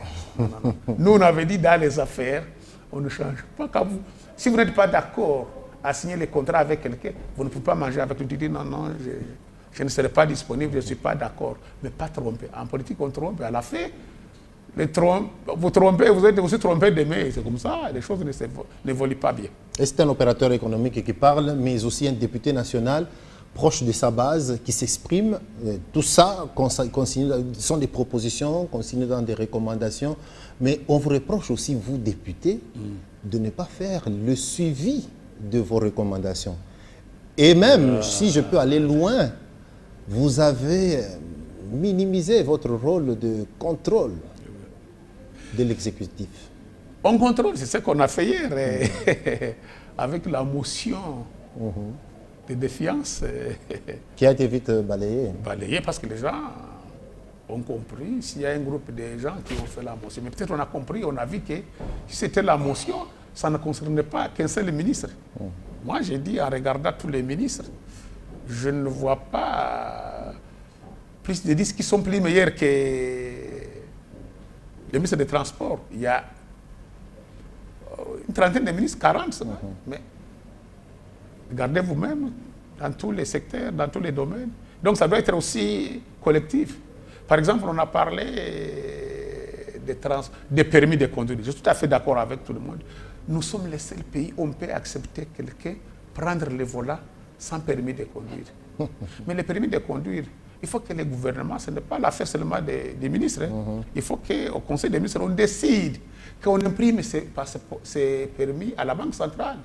Speaker 2: Nous, on avait dit dans les affaires, on ne change pas. Quand vous, si vous n'êtes pas d'accord à signer les contrats avec quelqu'un, vous ne pouvez pas manger avec lui. Tu dis non, non, je ne serai pas disponible, je ne suis pas d'accord. Mais pas tromper. En politique, on trompe. À la fin, vous trompez, vous êtes aussi trompé demain. C'est comme ça, les choses n'évoluent pas bien.
Speaker 1: Et c'est un opérateur économique qui parle, mais aussi un député national proche de sa base qui s'exprime. Tout ça sont des propositions consignées dans des recommandations. Mais on vous reproche aussi, vous, députés, de ne pas faire le suivi de vos recommandations. Et même, si je peux aller loin, vous avez minimisé votre rôle de contrôle de l'exécutif.
Speaker 2: On contrôle, c'est ce qu'on a fait hier, avec la motion de défiance.
Speaker 1: Qui a été vite balayée.
Speaker 2: Balayée parce que les gens ont compris, s'il y a un groupe de gens qui ont fait la motion. Mais peut-être on a compris, on a vu que si c'était la motion, ça ne concernait pas qu'un seul ministre. Moi, j'ai dit, en regardant tous les ministres, je ne vois pas plus de 10 qui sont plus meilleurs que le ministre des Transports. Il y a une trentaine de ministres, 40, mais regardez vous-même, dans tous les secteurs, dans tous les domaines. Donc ça doit être aussi collectif. Par exemple, on a parlé des permis de conduire. Je suis tout à fait d'accord avec tout le monde. Nous sommes les seuls pays où on peut accepter quelqu'un prendre le volant sans permis de conduire. Mais le permis de conduire, il faut que le gouvernement, ce n'est pas l'affaire seulement des ministres. Il faut qu'au Conseil des ministres, on décide qu'on imprime ces permis à la Banque centrale.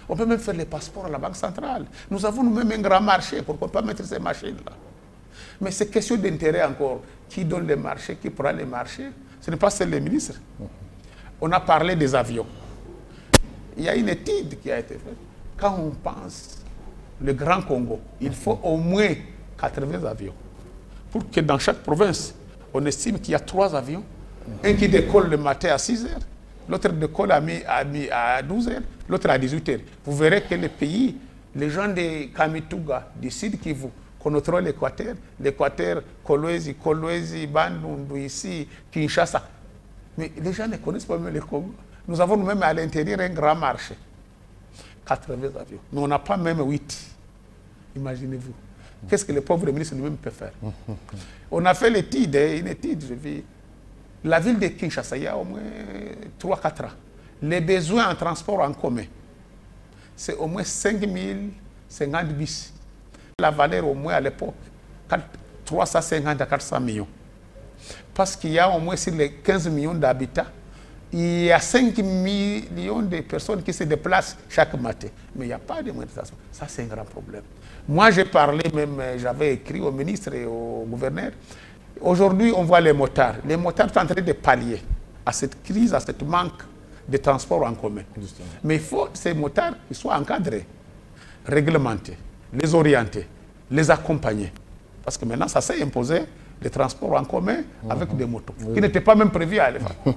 Speaker 2: On peut même faire les passeports à la Banque centrale. Nous avons nous-mêmes un grand marché, pourquoi pas mettre ces machines-là? Mais c'est question d'intérêt encore. Qui donne les marchés, qui prend les marchés? Ce n'est pas seuls les ministres. On a parlé des avions. Il y a une étude qui a été faite. Quand on pense le Grand Congo, il faut au moins 80 avions. Pour que dans chaque province, on estime qu'il y a 3 avions. Un qui décolle le matin à 6 heures, l'autre décolle à 12 heures, l'autre à 18 heures. Vous verrez que les pays, les gens de Kamituga, du Sud Kivu, connaîtront l'Équateur, Kolwezi, Bandundu, ici, Kinshasa. Mais les gens ne connaissent pas même le Congo. Nous avons nous-mêmes à l'intérieur un grand marché. 80 avions. Mais on n'a pas même 8. Imaginez-vous. Qu'est-ce que les pauvres ministres nous-mêmes peuvent faire? On a fait une étude, je vis. La ville de Kinshasa, il y a au moins 3-4 ans. Les besoins en transport en commun, c'est au moins 5050 bus. La valeur au moins à l'époque, 350 à 400 millions. Parce qu'il y a au moins sur les 15 millions d'habitants, il y a 5 millions de personnes qui se déplacent chaque matin. Mais il n'y a pas de moyens de transport. Ça, c'est un grand problème. Moi, j'ai parlé même, j'avais écrit au ministre et au gouverneur. Aujourd'hui, on voit les motards. Les motards sont en train de pallier à cette crise, à ce manque de transport en commun. Justement. Mais il faut que ces motards soient encadrés, réglementés, les orienter, les accompagner. Parce que maintenant, ça s'est imposé, les transports en commun avec des motos, qui n'étaient pas même prévus à l'époque.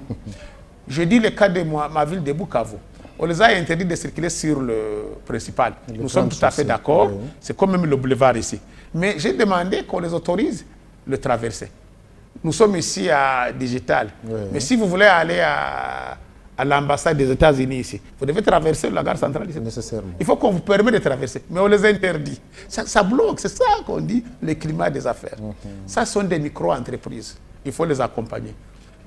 Speaker 2: Je dis le cas de ma ville de Bukavu. On les a interdits de circuler sur le principal. Nous sommes tout à fait d'accord. Oui. C'est comme même le boulevard ici. Mais j'ai demandé qu'on les autorise le traverser. Nous sommes ici à Digital. Oui. Mais si vous voulez aller à l'ambassade des États-Unis ici, vous devez traverser la gare centrale ici.
Speaker 1: Nécessairement.
Speaker 2: Il faut qu'on vous permette de traverser. Mais on les interdit. Ça bloque. C'est ça qu'on dit, le climat des affaires. Ça sont des micro-entreprises. Il faut les accompagner.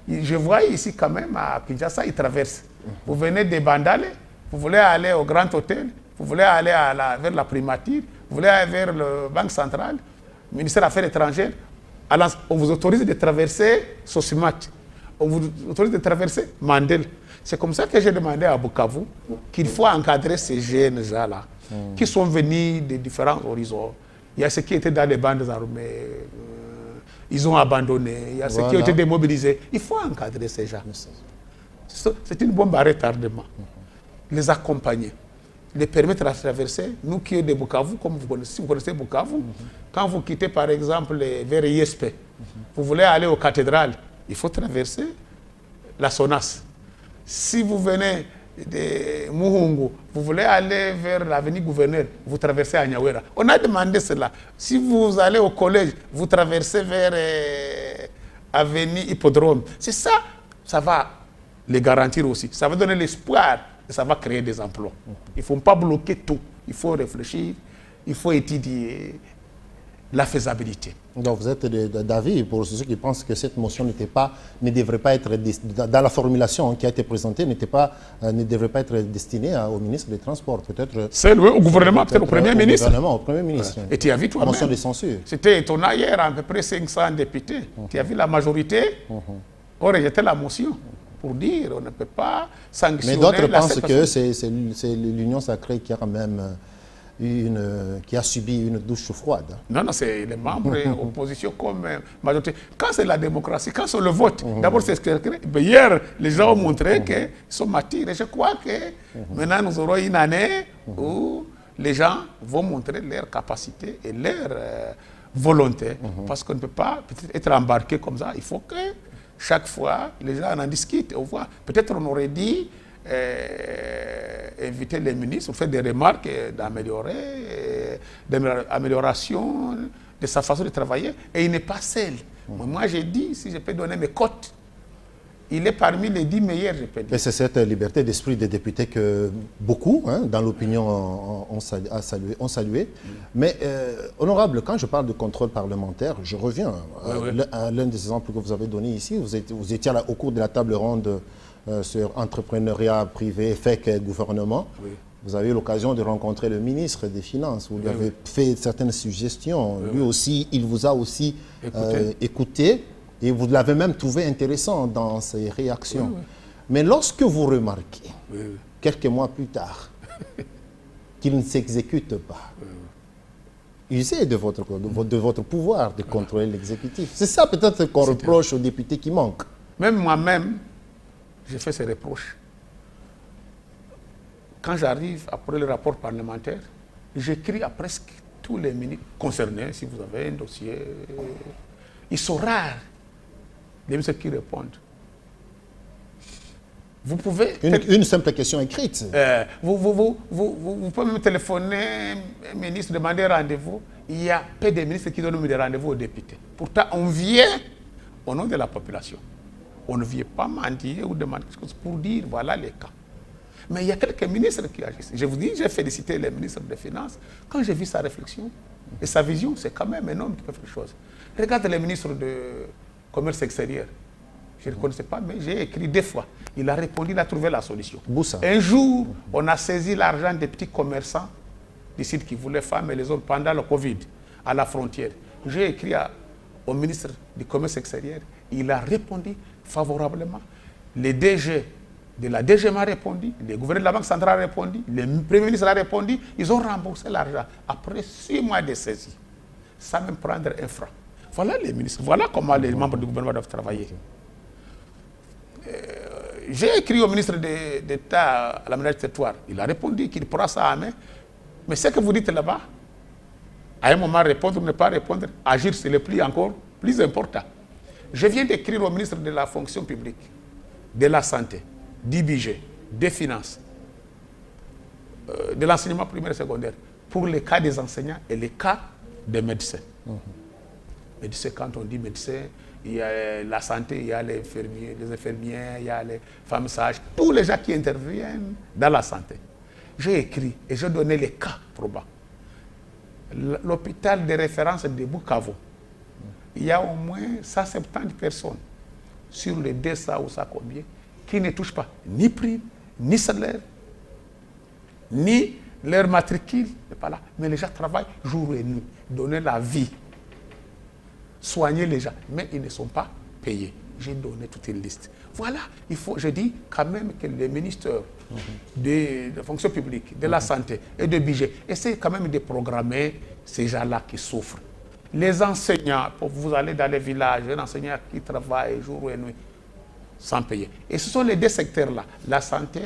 Speaker 2: Je vois ici quand même à Kinshasa, ils traversent. Vous venez de Bandale, vous voulez aller au Grand Hôtel, vous voulez aller vers la primature, vous voulez aller vers le Banque centrale, le ministère des Affaires étrangères. Alors, on vous autorise de traverser Sosimat. On vous autorise de traverser Mandel. C'est comme ça que j'ai demandé à Bukavu qu'il faut encadrer ces jeunes gens-là qui sont venus de différents horizons. Il y a ceux qui étaient dans les bandes armées. Ils ont abandonné, il y a ceux qui ont été démobilisés. Il faut encadrer ces gens. C'est une bombe à retardement. Les accompagner, les permettre de traverser. Nous qui sommes de Bukavu, comme vous connaissez Bukavu, quand vous quittez par exemple vers ISP, vous voulez aller aux cathédrales, il faut traverser la Sonas. Si vous venez de Muhungu, vous voulez aller vers l'avenue Gouverneur, vous traversez à Nyawera. On a demandé cela. Si vous allez au collège, vous traversez vers avenue Hippodrome. C'est ça, ça va les garantir aussi. Ça va donner l'espoir et ça va créer des emplois. Il ne faut pas bloquer tout. Il faut réfléchir, il faut étudier la faisabilité.
Speaker 1: Donc vous êtes d'avis pour ceux qui pensent que cette motion ne devrait pas être, dans la formulation qui a été présentée, ne devrait pas être destinée au ministre des Transports, peut-être...
Speaker 2: C'est au gouvernement, peut-être au Premier ministre.
Speaker 1: Au Premier ministre.
Speaker 2: Et tu as vu toi-même.
Speaker 1: Motion de censure.
Speaker 2: C'était étonnant hier, à peu près 500 députés. Tu as vu la majorité ont rejeté la motion pour dire on ne peut pas sanctionner...
Speaker 1: Mais d'autres pensent que c'est l'Union sacrée qui a quand même... qui a subi une douche froide.
Speaker 2: Non, c'est les membres de l'opposition comme majorité. Quand c'est la démocratie, quand c'est le vote, d'abord c'est ce que... Hier, les gens ont montré qu'ils sont matures. Et je crois que maintenant, nous aurons une année où les gens vont montrer leur capacité et leur volonté. Parce qu'on ne peut pas être embarqué comme ça. Il faut que chaque fois, les gens en discutent. Peut-être on aurait dit... inviter les ministres, faire des remarques d'amélioration de sa façon de travailler. Et il n'est pas seul. Moi, j'ai dit, si je peux donner mes cotes, il est parmi les 10 meilleurs, je peux dire.
Speaker 1: Et c'est cette liberté d'esprit des députés que beaucoup, dans l'opinion, ont salué. Mais, honorable, quand je parle de contrôle parlementaire, je reviens à l'un des exemples que vous avez donné ici. Vous étiez au cours de la table ronde sur entrepreneuriat privé, FEC, gouvernement. Oui. Vous avez eu l'occasion de rencontrer le ministre des Finances. Vous lui avez fait certaines suggestions. Lui aussi, il vous a aussi écouté. Et vous l'avez même trouvé intéressant dans ses réactions. Mais lorsque vous remarquez, quelques mois plus tard, qu'il ne s'exécute pas, usez de votre pouvoir de contrôler l'exécutif. C'est ça peut-être qu'on reproche aux députés qui manquent.
Speaker 2: Même moi-même, j'ai fait ces reproches. Quand j'arrive après le rapport parlementaire, j'écris à presque tous les ministres concernés, si vous avez un dossier. Ils sont rares, les ministres qui répondent. Vous pouvez...
Speaker 1: Une simple question écrite.
Speaker 2: Vous pouvez me téléphoner, un ministre, demander un rendez-vous. Il y a peu de ministres qui donnent des rendez-vous aux députés. Pourtant, on vient au nom de la population. On ne vient pas mendier ou demander quelque chose pour dire voilà les cas. Mais il y a quelques ministres qui agissent. Je vous dis, j'ai félicité le ministre des Finances. Quand j'ai vu sa réflexion et sa vision, c'est quand même un homme qui peut faire des choses. Regarde le ministre du Commerce extérieur. Je ne le connaissais pas, mais j'ai écrit 2 fois. Il a répondu, il a trouvé la solution.
Speaker 1: Boussa.
Speaker 2: Un jour, on a saisi l'argent des petits commerçants d'ici qui voulaient femmes et les hommes pendant le Covid, à la frontière. J'ai écrit au ministre du Commerce extérieur. Il a répondu favorablement. Les DG de la DG m'a répondu, les gouverneurs de la Banque centrale ont répondu, le Premier ministre a répondu, ils ont remboursé l'argent après 6 mois de saisie, sans même prendre un franc. Voilà les ministres, voilà comment les membres du gouvernement doivent travailler. J'ai écrit au ministre d'État à l'aménagement du territoire, il a répondu qu'il prend ça à main, mais ce que vous dites là-bas, à un moment répondre ou ne pas répondre, agir c'est le encore plus important. Je viens d'écrire au ministre de la fonction publique, de la santé, du budget, des finances, de l'enseignement primaire et secondaire, pour les cas des enseignants et les cas des médecins. Médecins, quand on dit médecin, il y a la santé, il y a les infirmières, il y a les femmes sages, tous les gens qui interviennent dans la santé. J'ai écrit et j'ai donné les cas probants. L'hôpital de référence de Bukavu, il y a au moins 170 personnes sur les 200 ou ça combien qui ne touchent pas ni prime, ni salaire, ni leur matricule, n'est pas là. Mais les gens travaillent jour et nuit, donner la vie, soigner les gens, mais ils ne sont pas payés. J'ai donné toute une liste. Voilà, il faut, je dis quand même que les ministères de la fonction publique, de la santé et de budget essaient quand même de programmer ces gens-là qui souffrent. Les enseignants, vous allez dans les villages, un enseignant qui travaille jour et nuit sans payer. Et ce sont les deux secteurs-là, la santé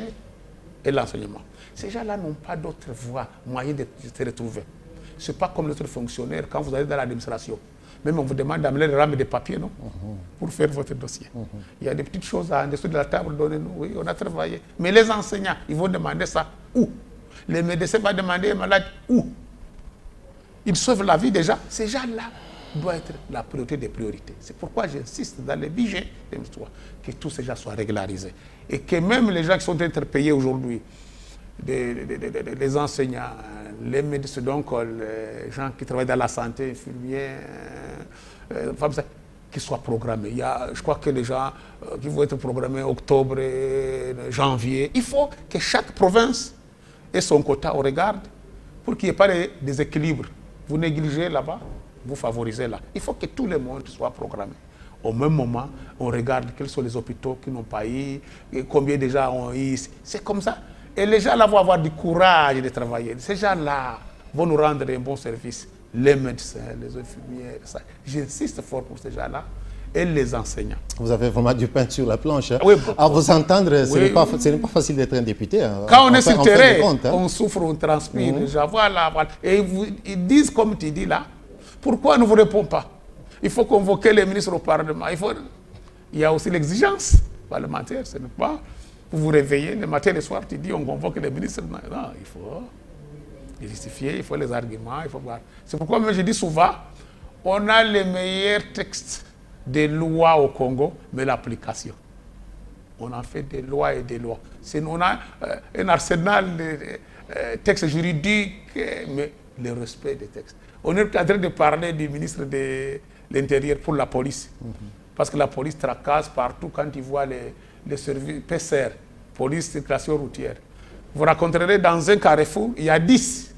Speaker 2: et l'enseignement. Ces gens-là n'ont pas d'autre voie, moyen de se retrouver. Ce n'est pas comme notre fonctionnaire, quand vous allez dans l'administration. Même on vous demande d'amener les rames de papier, non? Pour faire votre dossier. Il y a des petites choses en dessous de la table, donnez-nous, oui, on a travaillé. Mais les enseignants, ils vont demander ça où? Les médecins vont demander aux malades où? Ils sauvent la vie déjà. Ces gens-là doivent être la priorité des priorités. C'est pourquoi j'insiste dans les budgets que tous ces gens soient régularisés. Et que même les gens qui sont interpayés aujourd'hui, les enseignants, les médecins, donc les gens qui travaillent dans la santé, infirmiers, qu'ils soient programmés. Il y a, je crois que les gens qui vont être programmés en octobre, janvier, il faut que chaque province ait son quota au regard pour qu'il n'y ait pas de déséquilibre. Vous négligez là-bas, vous favorisez là. Il faut que tout le monde soit programmé. Au même moment, on regarde quels sont les hôpitaux qui n'ont pas eu, et combien de gens ont eu. C'est comme ça. Et les gens là vont avoir du courage de travailler. Ces gens-là vont nous rendre un bon service. Les médecins, les infirmiers, ça. J'insiste fort pour ces gens-là. Et les enseignants. Vous avez vraiment du pain sur la planche. Hein? Oui, à vous entendre, ce n'est pas facile d'être un député. Hein? Quand on est sur le terrain, on souffre, on transpire. Les gens, voilà. Et ils disent, comme tu dis là, pourquoi ne vous répond pas? Il faut convoquer les ministres au Parlement. Il y a aussi l'exigence parlementaire. Ce n'est pas pour vous réveiller le matin et le soir, tu dis on convoque les ministres. Non, il faut les justifier, il faut les arguments. Il faut voir. C'est pourquoi moi, je dis souvent, on a les meilleurs textes des lois au Congo, mais l'application. On en fait des lois et des lois. On a un arsenal de textes juridiques, mais le respect des textes. On est en train de parler du ministre de l'Intérieur pour la police. Parce que la police tracasse partout quand il voit les services PCR, police circulation routière. Vous rencontrerez dans un carrefour, il y a 10.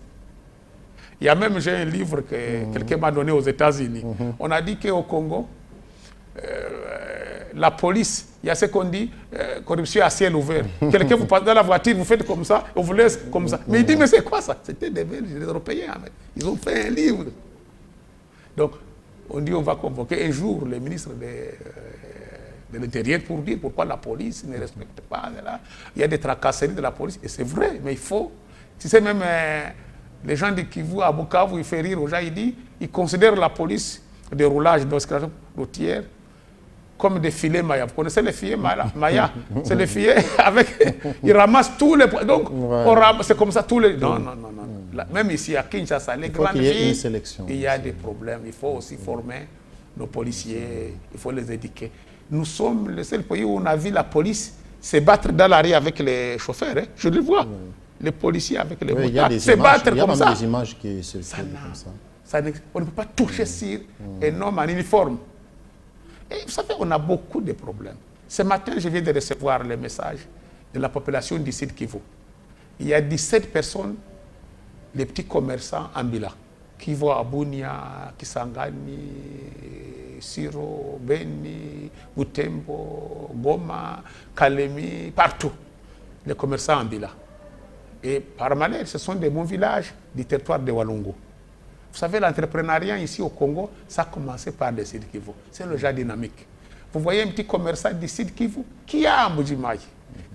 Speaker 2: Il y a même, j'ai un livre que quelqu'un m'a donné aux États-Unis. On a dit qu'au Congo, la police, il y a ce qu'on dit, corruption à ciel ouvert. Quelqu'un vous passe dans la voiture, vous faites comme ça, on vous laisse comme ça. Mais il dit, mais c'est quoi ça? C'était des Belges, des Européens. Ils ont fait un livre. Donc, on dit, on va convoquer un jour le ministre de l'Intérieur pour dire pourquoi la police ne respecte pas. Il y a des tracasseries de la police, et c'est vrai, mais il faut. Tu sais, même les gens de Kivu, à Bukavu, ils font rire aux gens, ils considèrent la police de roulage, de circulation routière, comme des filets Maya. Vous connaissez les filets Maya? C'est les filets avec... Ils ramassent tous les... Donc, c'est comme ça tous les... Non. Même ici, à Kinshasa, les grandes villes, il y a des problèmes. Il faut aussi former nos policiers, il faut les éduquer. Nous sommes le seul pays où on a vu la police se battre dans la rue avec les chauffeurs. Hein. Je le vois. Les policiers avec les motards se battre comme ça. Il y a des images qui se font comme ça. On ne peut pas toucher sur un homme en uniforme. Et vous savez, on a beaucoup de problèmes. Ce matin, je viens de recevoir le message de la population du Sud Kivu. Il y a 17 personnes, les petits commerçants ambulants, qui vont à Bunia, Kisangani, Siro, Beni, Butembo, Goma, Kalemi, partout. Les commerçants ambulants. Et par malheur, ce sont des bons villages du territoire de Walungu. Vous savez, l'entrepreneuriat ici au Congo, ça a commencé par le Sud Kivu. C'est le genre dynamique. Vous voyez un petit commerçant du Sud Kivu qui est à Mbujimayi,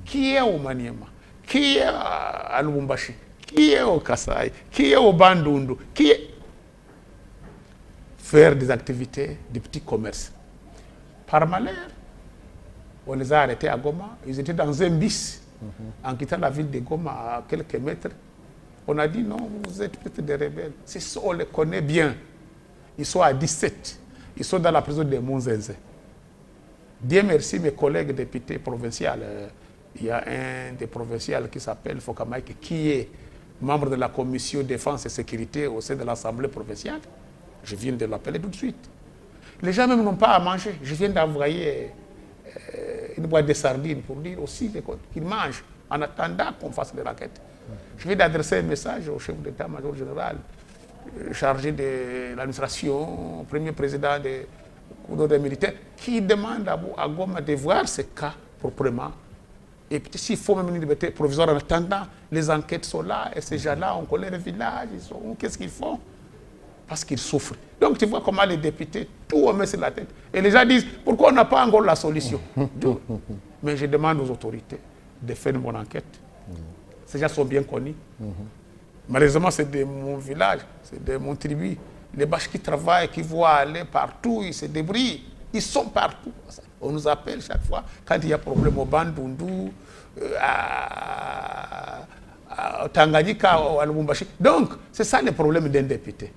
Speaker 2: qui est au Maniema, qui est à Lubumbashi, qui est au Kasai, qui est au Bandundu, qui est... Faire des activités de petits commerces. Par malheur, On les a arrêtés à Goma. Ils étaient dans un bis en quittant la ville de Goma à quelques mètres. On a dit non, vous êtes peut-être des rebelles. On les connaît bien. Ils sont à 17. Ils sont dans la prison de Monzenze. Dieu merci, mes collègues députés provinciaux. Il y a un des provinciaux qui s'appelle Fokamaïk, qui est membre de la commission défense et sécurité au sein de l'Assemblée provinciale. Je viens de l'appeler tout de suite. Les gens même n'ont pas à manger. Je viens d'envoyer une boîte de sardines pour dire aussi qu'ils mangent en attendant qu'on fasse les raquettes. Je viens d'adresser un message au chef d'état-major général, chargé de l'administration, au premier président des cours militaires, qui demande à Goma de voir ce cas proprement. Et puis s'il faut même une liberté provisoire en attendant, les enquêtes sont là, et ces gens-là, on connaît le village, ils sont où, qu'est-ce qu'ils font? Parce qu'ils souffrent. Donc tu vois comment les députés, tout on met sur la tête. Et les gens disent, pourquoi on n'a pas encore la solution? Mais je demande aux autorités de faire une bonne enquête. Ces gens sont bien connus. Malheureusement, c'est de mon village, c'est de mon tribu. Les bâches qui travaillent, qui voient aller partout, ils se débrouillent. Ils sont partout. On nous appelle chaque fois quand il y a problème au Bandundu, à Tanganyika, à Lubumbashi. Donc, c'est ça le problème d'un député.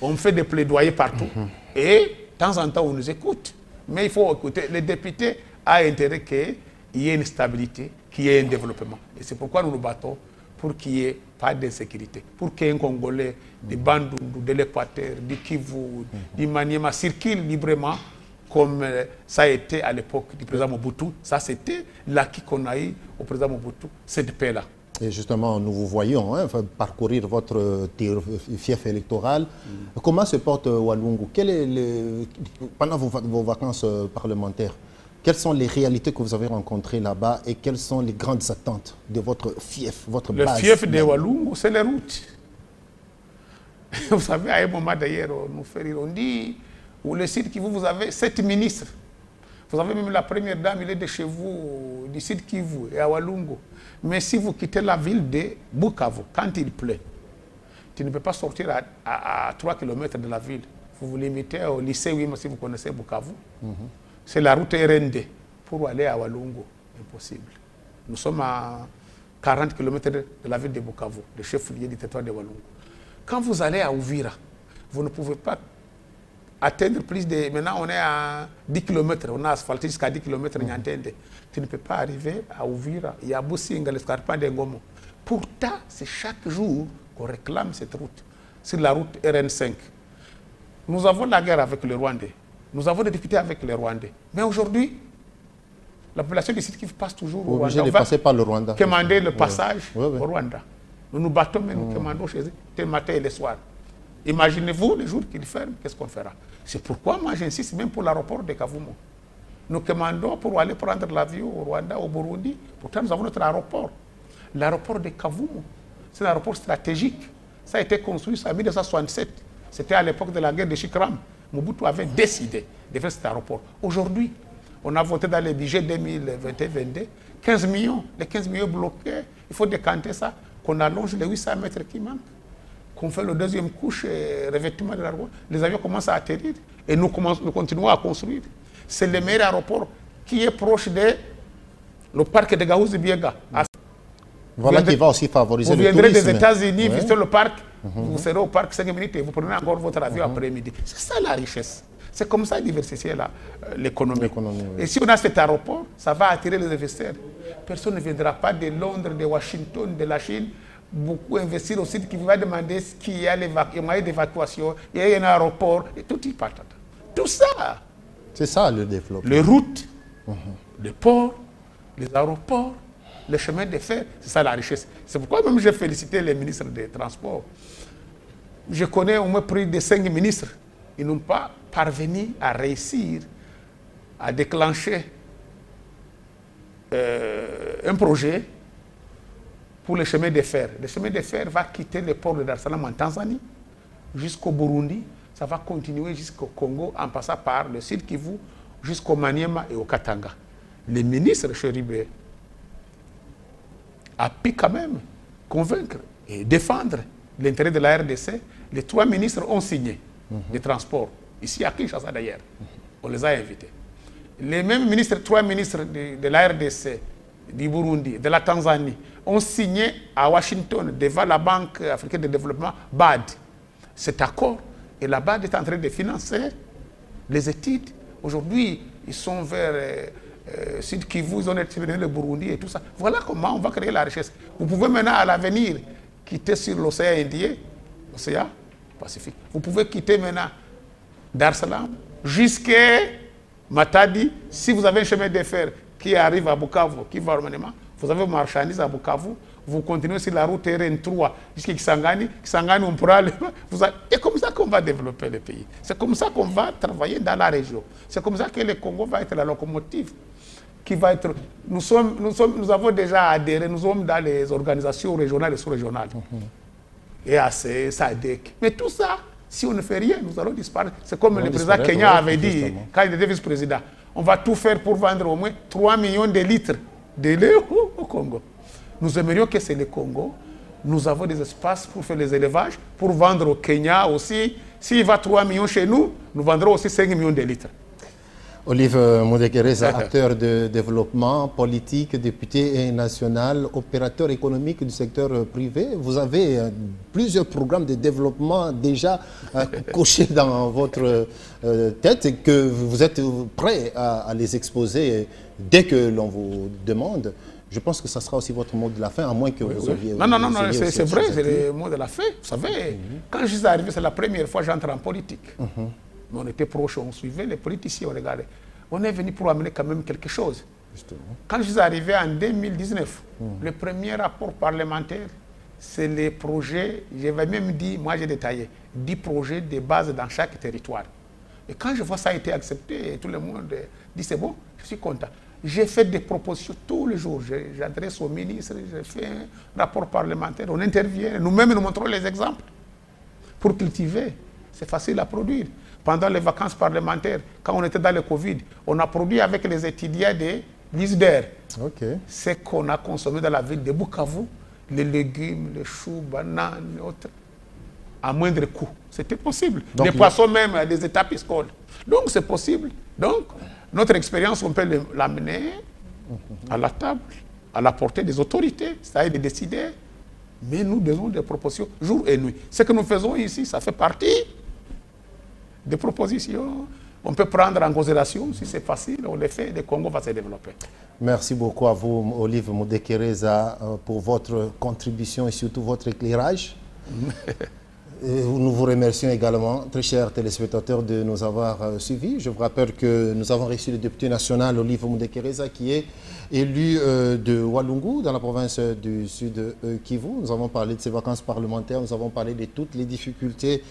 Speaker 2: On fait des plaidoyers partout et de temps en temps, on nous écoute. Mais il faut écouter. Le député a intérêt qu'il y ait une stabilité, qu'il y ait un développement. Et c'est pourquoi nous nous battons pour qu'il n'y ait pas d'insécurité. Pour qu'un Congolais du Bandundu, de l'Équateur, du Kivu, du Maniema circule librement comme ça a été à l'époque du président Mobutu. Ça, c'était l'acquis qu'on a eu au président Mobutu, cette paix-là.
Speaker 1: Et justement, nous vous voyons parcourir votre fief électoral. Comment se porte Walungu? Pendant vos vacances parlementaires, quelles sont les réalités que vous avez rencontrées là-bas et quelles sont les grandes attentes de votre fief, votre base?
Speaker 2: Le fief de Walungu, c'est les routes. Vous savez, à un moment d'ailleurs, nous fait rire, on dit, ou le site Kivu, vous avez 7 ministres. Vous avez même la première dame, il est de chez vous, du site Kivu et à Walungu. Mais si vous quittez la ville de Bukavu, quand il pleut, tu ne peux pas sortir à 3 km de la ville. Vous vous limitez au lycée, oui, si vous connaissez Bukavu. C'est la route RND pour aller à Walungu. Impossible. Nous sommes à 40 km de la ville de Bukavu, le chef-lieu du territoire de Walungu. Quand vous allez à Uvira, vous ne pouvez pas atteindre plus de... Maintenant, on est à 10 km, on a asphalté jusqu'à 10 km, tu ne peux pas arriver à Uvira. Il y a Boussinga, l'escarpement de Ngomo. Pourtant, c'est chaque jour qu'on réclame cette route. C'est la route RN5. Nous avons la guerre avec les Rwandais. Nous avons des députés avec les Rwandais. Mais aujourd'hui, la population du site qui passe toujours au Rwanda.
Speaker 1: On va passer par le Rwanda.
Speaker 2: Demander le passage au Rwanda. Nous nous battons, mais nous commandons chez eux, le matin et le soir. Imaginez-vous les jours qu'ils ferment, qu'est-ce qu'on fera? C'est pourquoi moi j'insiste même pour l'aéroport de Kavumu. Nous commandons pour aller prendre l'avion au Rwanda, au Burundi. Pourtant, nous avons notre aéroport. L'aéroport de Kavumu, c'est un aéroport stratégique. Ça a été construit en 1967. C'était à l'époque de la guerre de Chikram. Mobutu avait décidé de faire cet aéroport. Aujourd'hui, on a voté dans le budget 2021-2022 15 millions. Les 15 millions bloqués, il faut décanter ça, qu'on allonge les 800 mètres qui manquent, qu'on fait le deuxième couche revêtement de la route. Les avions commencent à atterrir et nous continuons à construire. C'est le meilleur aéroport qui est proche de le parc de Gaouzi-Biega.
Speaker 1: Voilà qui va aussi favoriser le tourisme.
Speaker 2: Vous viendrez des États-Unis, visiter le parc, vous serez au parc 5 minutes et vous prenez encore votre avion après-midi. C'est ça la richesse. C'est comme ça diversifier l'économie. Et si on a cet aéroport, ça va attirer les investisseurs. Personne ne viendra pas de Londres, de Washington, de la Chine, beaucoup investir au site qui va demander ce qu'il y a, les moyens d'évacuation, il y a un aéroport, et tout y part. Tout ça.
Speaker 1: C'est ça le développement.
Speaker 2: Les routes, les ports, les aéroports, les chemins de fer, c'est ça la richesse. C'est pourquoi même j'ai félicité les ministres des Transports. Je connais au moins plus de 5 ministres. Ils n'ont pas parvenu à réussir à déclencher un projet pour le chemin de fer. Le chemin de fer va quitter le port de Dar es Salaam en Tanzanie jusqu'au Burundi. Ça va continuer jusqu'au Congo en passant par le Sud Kivu jusqu'au Maniema et au Katanga. Les ministres, Chéribé, a pu quand même convaincre et défendre l'intérêt de la RDC. Les 3 ministres ont signé des transports, ici à Kinshasa d'ailleurs. On les a invités. les mêmes ministres, 3 ministres de la RDC, du Burundi, de la Tanzanie, ont signé à Washington, devant la Banque africaine de développement, BAD, cet accord. Et la BAD est en train de financer les études. Aujourd'hui, ils sont vers Sud Kivu, ils ont été le Burundi et tout ça. Voilà comment on va créer la richesse. Vous pouvez maintenant, à l'avenir, quitter sur l'océan Indien, l'océan Pacifique. Vous pouvez quitter maintenant Dar es Salaam jusqu'à Matadi. Si vous avez un chemin de fer qui arrive à Bukavu, qui va au Maniema, vous avez marchandises à Bukavu, vous continuez sur la route RN3 jusqu'à Kisangani. Kisangani, on pourra aller. Et comme ça qu'on va développer le pays. C'est comme ça qu'on va travailler dans la région. C'est comme ça que le Congo va être la locomotive. Qui va être, nous avons déjà adhéré, nous sommes dans les organisations régionales et sous-régionales. EAC, SADC. Mais tout ça, si on ne fait rien, nous allons disparaître. C'est comme le président Kenya avait dit, quand il était vice-président, on va tout faire pour vendre au moins 3 millions de litres de lait au Congo. Nous aimerions que c'est le Congo. Nous avons des espaces pour faire les élevages, pour vendre au Kenya aussi. S'il va 3 millions chez nous, nous vendrons aussi 5 millions de litres.
Speaker 1: Olive Mudekereza, acteur de développement politique, député national, opérateur économique du secteur privé. Vous avez plusieurs programmes de développement déjà cochés dans votre tête et que vous êtes prêt à les exposer dès que l'on vous demande. Je pense que ça sera aussi votre mot de la fin, à moins que vous auriez...
Speaker 2: Non, c'est vrai, c'est le mot de la fin. Vous savez, quand je suis arrivé, c'est la première fois que j'entre en politique. Mais on était proches, on suivait les politiciens, on regardait. On est venu pour amener quand même quelque chose. Justement. Quand je suis arrivé en 2019, le premier rapport parlementaire, c'est les projets, j'avais même dit, moi j'ai détaillé, 10 projets de base dans chaque territoire. Et quand je vois ça a été accepté, tout le monde dit c'est bon, je suis content. J'ai fait des propositions tous les jours, j'adresse au ministre, j'ai fait un rapport parlementaire, on intervient, nous-mêmes nous montrons les exemples. Pour cultiver, c'est facile à produire. Pendant les vacances parlementaires, quand on était dans le Covid, on a produit avec les étudiants de l'ISDER. Ce qu'on a consommé dans la ville de Bukavu, les légumes, les choux, bananes, et autres, à moindre coût. C'était possible. Donc, les poissons même, les étapes piscicoles. Donc c'est possible. Donc notre expérience, on peut l'amener à la table, à la portée des autorités, c'est-à-dire des décideurs. Mais nous donnons des propositions jour et nuit. Ce que nous faisons ici, ça fait partie des propositions. On peut prendre en considération, si c'est facile, on les fait, le Congo va se développer.
Speaker 1: Merci beaucoup à vous, Olive Mudekereza, pour votre contribution et surtout votre éclairage. Nous vous remercions également, très chers téléspectateurs, de nous avoir suivis. Je vous rappelle que nous avons reçu le député national Olive Mudekereza, qui est élu de Walungu, dans la province du Sud Kivu. Nous avons parlé de ses vacances parlementaires, nous avons parlé de toutes les difficultés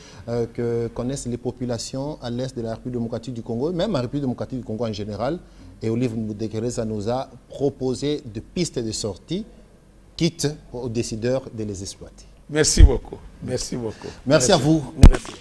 Speaker 1: que connaissent les populations à l'est de la République démocratique du Congo, même la République démocratique du Congo en général. Et Olive Mudekereza nous a proposé de pistes de sortie, quitte aux décideurs de les exploiter.
Speaker 2: Merci beaucoup. Merci beaucoup.
Speaker 1: Merci à vous.
Speaker 2: Merci.